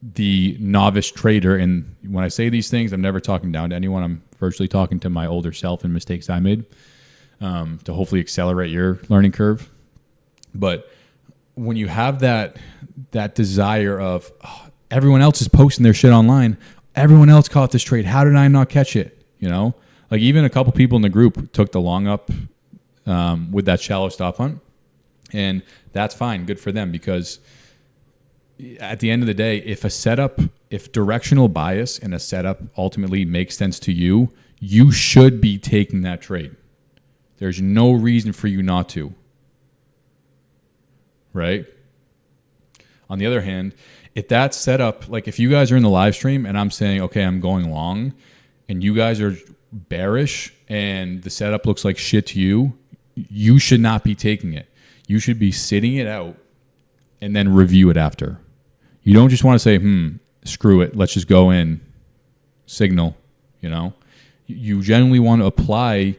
the novice trader, and when I say these things, I'm never talking down to anyone. I'm virtually talking to my older self and mistakes I made to hopefully accelerate your learning curve. But when you have that desire of everyone else is posting their shit online, everyone else caught this trade, how did I not catch it? Even a couple people in the group took the long up with that shallow stop hunt, and that's fine, good for them, because at the end of the day, if directional bias in a setup ultimately makes sense to you, you should be taking that trade. There's no reason for you not to. Right? On the other hand, if that setup, if you guys are in the live stream and I'm saying, okay, I'm going long, and you guys are bearish and the setup looks like shit to you, you should not be taking it. You should be sitting it out and then review it after. You don't just want to say, screw it, let's just go in, signal, You generally want to apply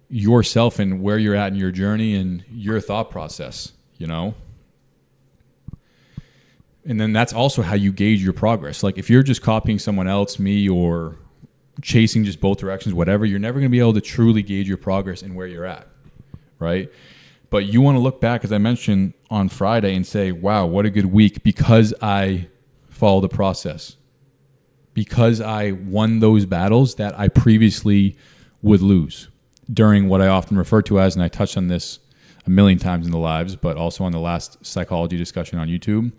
yourself and where you're at in your journey and your thought process, And then that's also how you gauge your progress. If you're just copying someone else, me, or chasing just both directions, whatever, you're never going to be able to truly gauge your progress and where you're at, right? But you want to look back, as I mentioned on Friday, and say, wow, what a good week, because I followed the process. Because I won those battles that I previously would lose during what I often refer to as, and I touched on this a million times in the lives, but also on the last psychology discussion on YouTube,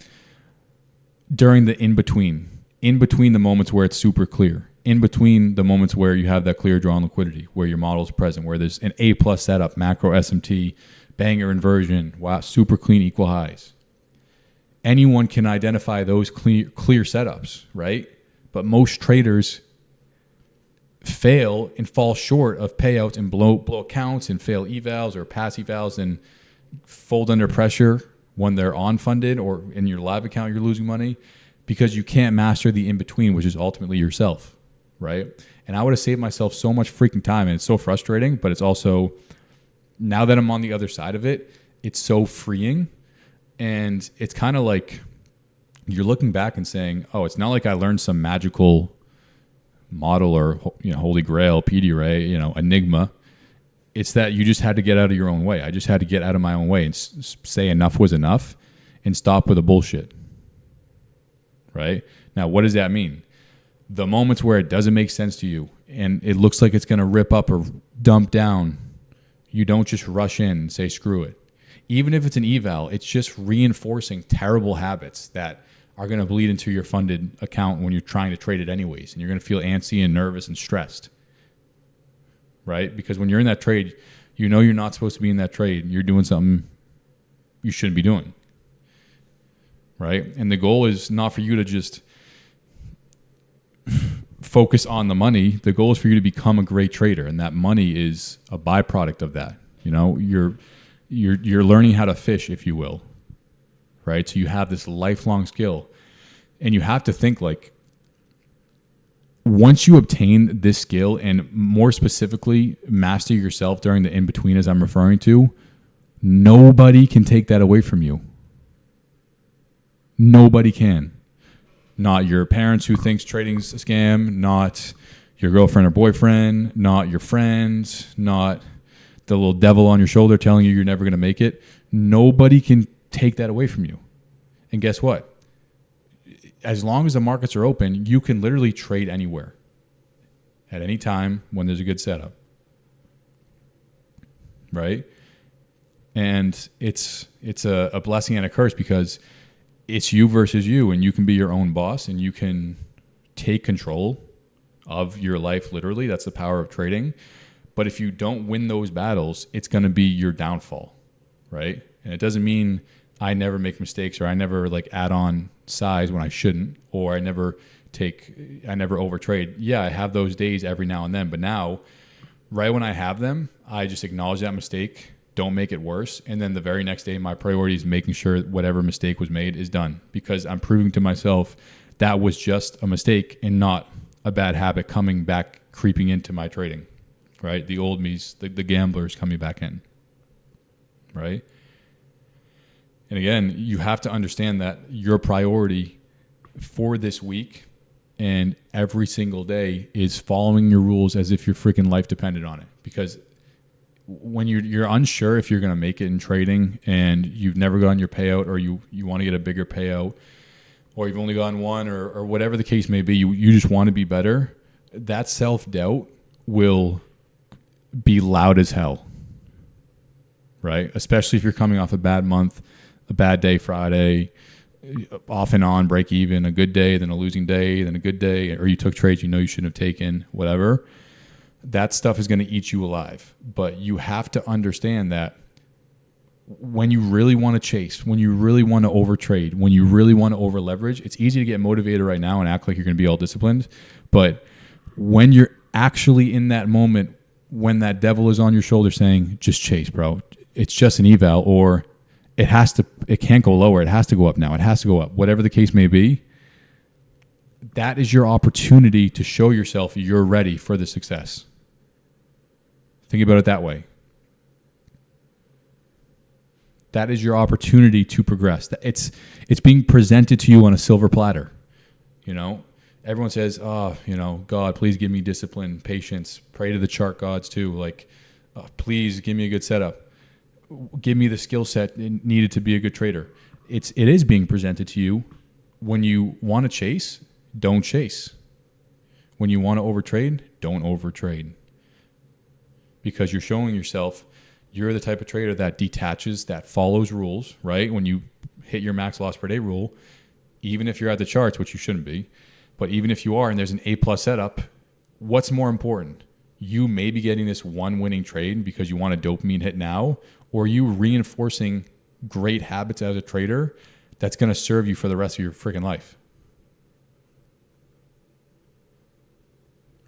during the in-between the moments where it's super clear, in between the moments where you have that clear drawn liquidity, where your model is present, where there's an A+ setup, macro SMT, banger inversion, wow, super clean equal highs. Anyone can identify those clear setups, right? But most traders fail and fall short of payouts and blow accounts and fail evals or pass evals and fold under pressure when they're on funded or in your live account you're losing money because you can't master the in-between, which is ultimately yourself, right? And I would have saved myself so much freaking time, and it's so frustrating, but it's also, now that I'm on the other side of it, it's so freeing. And it's kind of like you're looking back and saying, oh, it's not like I learned some magical model or, holy grail, PDRA, enigma. It's that you just had to get out of your own way. I just had to get out of my own way and say enough was enough and stop with the bullshit. Right? Now, what does that mean? The moments where it doesn't make sense to you and it looks like it's going to rip up or dump down, you don't just rush in and say, screw it. Even if it's an eval, it's just reinforcing terrible habits that are going to bleed into your funded account when you're trying to trade it anyways. And you're going to feel antsy and nervous and stressed. Right? Because when you're in that trade, you're not supposed to be in that trade. You're doing something you shouldn't be doing. Right? And the goal is not for you to just focus on the money. The goal is for you to become a great trader, and that money is a byproduct of that. You're learning how to fish, if you will. Right? So you have this lifelong skill, and you have to think like, once you obtain this skill and more specifically master yourself during the in-between, as I'm referring to, nobody can take that away from you. Nobody can. Not your parents who thinks trading's a scam, not your girlfriend or boyfriend, not your friends, not the little devil on your shoulder telling you you're never going to make it. Nobody can take that away from you. And guess what? As long as the markets are open, you can literally trade anywhere at any time when there's a good setup. Right? And it's a blessing and a curse because it's you versus you, and you can be your own boss and you can take control of your life literally. That's the power of trading. But if you don't win those battles, it's going to be your downfall, right? And it doesn't mean I never make mistakes or I never add on size when I shouldn't, or I never overtrade. Yeah, I have those days every now and then, but now, right when I have them, I just acknowledge that mistake, don't make it worse, and then the very next day, my priority is making sure whatever mistake was made is done, because I'm proving to myself that was just a mistake and not a bad habit coming back, creeping into my trading, right? The old me's, the gamblers coming back in, right? And again, you have to understand that your priority for this week and every single day is following your rules as if your freaking life depended on it. Because when you're unsure if you're going to make it in trading and you've never gotten your payout, or you want to get a bigger payout, or you've only gotten one, or whatever the case may be, you just want to be better, that self-doubt will be loud as hell, right? Especially if you're coming off a bad month, a bad day Friday, off and on, break even, a good day, then a losing day, then a good day, or you took trades you shouldn't have taken, whatever. That stuff is going to eat you alive. But you have to understand that when you really want to chase, when you really want to overtrade, when you really want to over leverage, it's easy to get motivated right now and act like you're going to be all disciplined. But when you're actually in that moment, when that devil is on your shoulder saying, just chase, bro, it's just an eval, or it can't go lower, it has to go up now, it has to go up, whatever the case may be, that is your opportunity to show yourself you're ready for the success. Think about it that way. That is your opportunity to progress. It's being presented to you on a silver platter. Everyone says, God, please give me discipline, patience, pray to the chart gods too. Please give me a good setup. Give me the skill set needed to be a good trader. It is being presented to you. When you want to chase, don't chase. When you want to overtrade, don't overtrade. Because you're showing yourself you're the type of trader that detaches, that follows rules, right? When you hit your max loss per day rule, even if you're at the charts, which you shouldn't be, but even if you are and there's an A+ setup, what's more important? You may be getting this one winning trade because you want a dopamine hit now, or you reinforcing great habits as a trader that's going to serve you for the rest of your freaking life.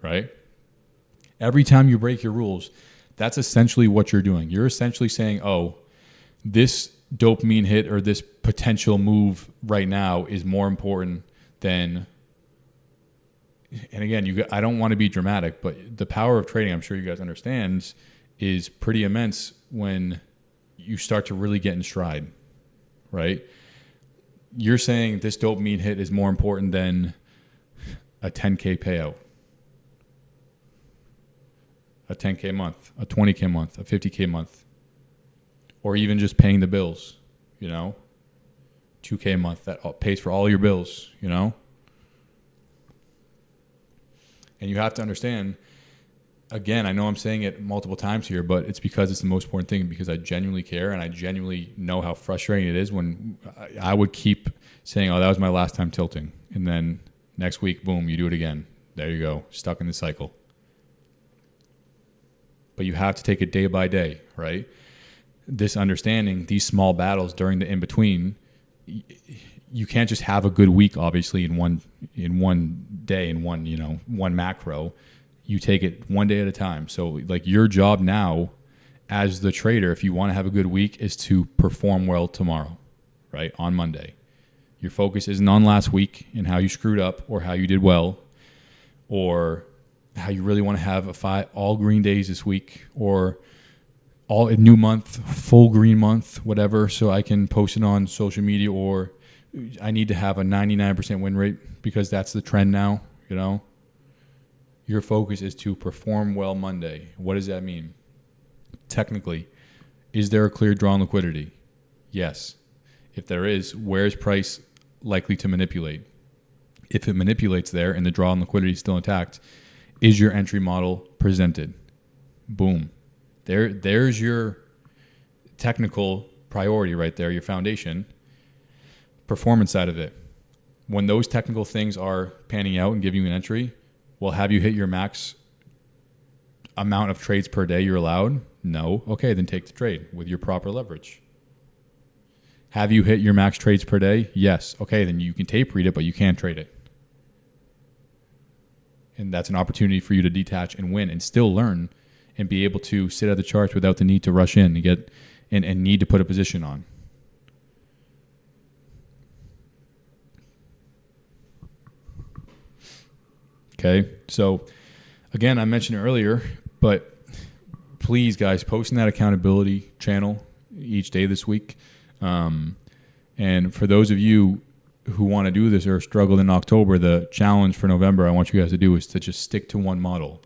Right? Every time you break your rules, that's essentially what you're doing. You're essentially saying, oh, this dopamine hit or this potential move right now is more important than, and again, I don't want to be dramatic, but the power of trading, I'm sure you guys understand, is pretty immense when you start to really get in stride, right? You're saying this dopamine hit is more important than a 10K payout, a 10K month, a 20K month, a 50K month, or even just paying the bills, 2K a month that pays for all your bills, And you have to understand, again, I know I'm saying it multiple times here, but it's because it's the most important thing, because I genuinely care and I genuinely know how frustrating it is when I would keep saying, oh, that was my last time tilting. And then next week, boom, you do it again. There you go, stuck in the cycle. But you have to take it day by day, right? This understanding, these small battles during the in-between, you can't just have a good week, obviously, in one day, in one macro. You take it one day at a time. So like your job now as the trader, if you want to have a good week, is to perform well tomorrow, right? On Monday. Your focus isn't on last week and how you screwed up or how you did well or how you really want to have all green days this week or all a new month, full green month, whatever, so I can post it on social media, or I need to have a 99% win rate because that's the trend now, Your focus is to perform well Monday. What does that mean? Technically, is there a clear draw on liquidity? Yes. If there is, where is price likely to manipulate? If it manipulates there and the draw on liquidity is still intact, is your entry model presented? Boom. There's your technical priority right there, your foundation, performance side of it. When those technical things are panning out and giving you an entry, well, have you hit your max amount of trades per day you're allowed? No. Okay, then take the trade with your proper leverage. Have you hit your max trades per day? Yes. Okay, then you can tape read it, but you can't trade it. And that's an opportunity for you to detach and win and still learn and be able to sit at the charts without the need to rush in and get and need to put a position on. Okay, so again, I mentioned it earlier, but please, guys, post in that accountability channel each day this week. And for those of you who want to do this or struggled in October, the challenge for November I want you guys to do is to just stick to one model,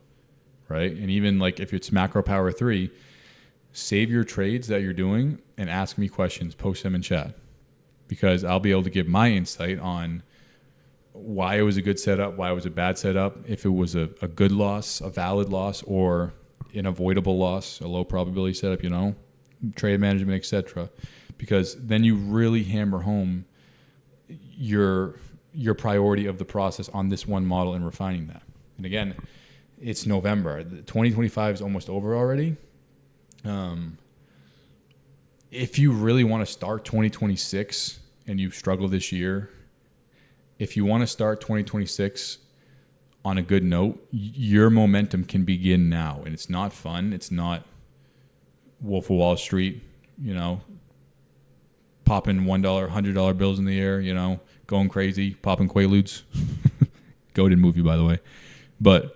right? And even like if it's Macro Power 3, save your trades that you're doing and ask me questions, post them in chat, because I'll be able to give my insight on why it was a good setup, why it was a bad setup, if it was a good loss, a valid loss, or an avoidable loss, a low probability setup, trade management, etc. Because then you really hammer home your priority of the process on this one model and refining that. And again, it's November. 2025 is almost over already. If you really want to start 2026 and you've struggled this year, if you want to start 2026 on a good note, your momentum can begin now. And it's not fun. It's not Wolf of Wall Street, popping $1, $100 bills in the air, going crazy, popping Quaaludes. Goated movie, by the way. But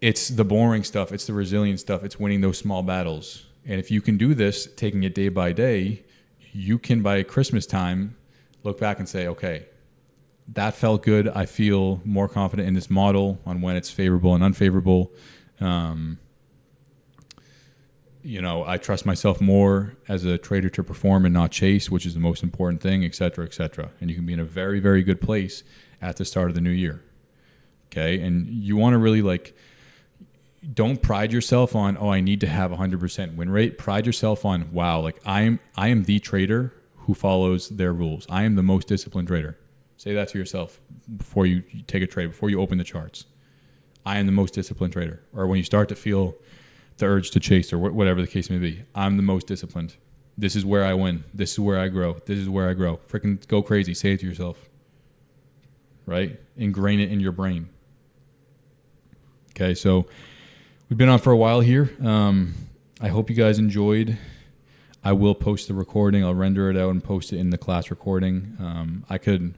it's the boring stuff. It's the resilient stuff. It's winning those small battles. And if you can do this, taking it day by day, you can, by Christmas time, look back and say, okay, that felt good. I feel more confident in this model on when it's favorable and unfavorable. I trust myself more as a trader to perform and not chase, which is the most important thing, et cetera, et cetera. And you can be in a very, very good place at the start of the new year. Okay. And you want to really don't pride yourself on, oh, I need to have 100% win rate. Pride yourself on, wow, I am the trader who follows their rules. I am the most disciplined trader. Say that to yourself before you take a trade, before you open the charts. I am the most disciplined trader. Or when you start to feel the urge to chase or whatever the case may be, I'm the most disciplined. This is where I win. This is where I grow. This is where I grow. Freaking go crazy. Say it to yourself. Right? Ingrain it in your brain. Okay, so we've been on for a while here. I hope you guys enjoyed. I will post the recording. I'll render it out and post it in the class recording. I could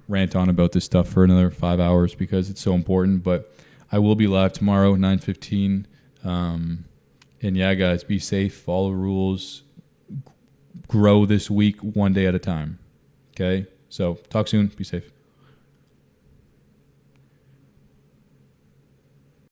rant on about this stuff for another 5 hours because it's so important, but I will be live tomorrow, 9:15. And yeah, guys, be safe, follow rules, grow this week one day at a time. Okay? So talk soon. Be safe.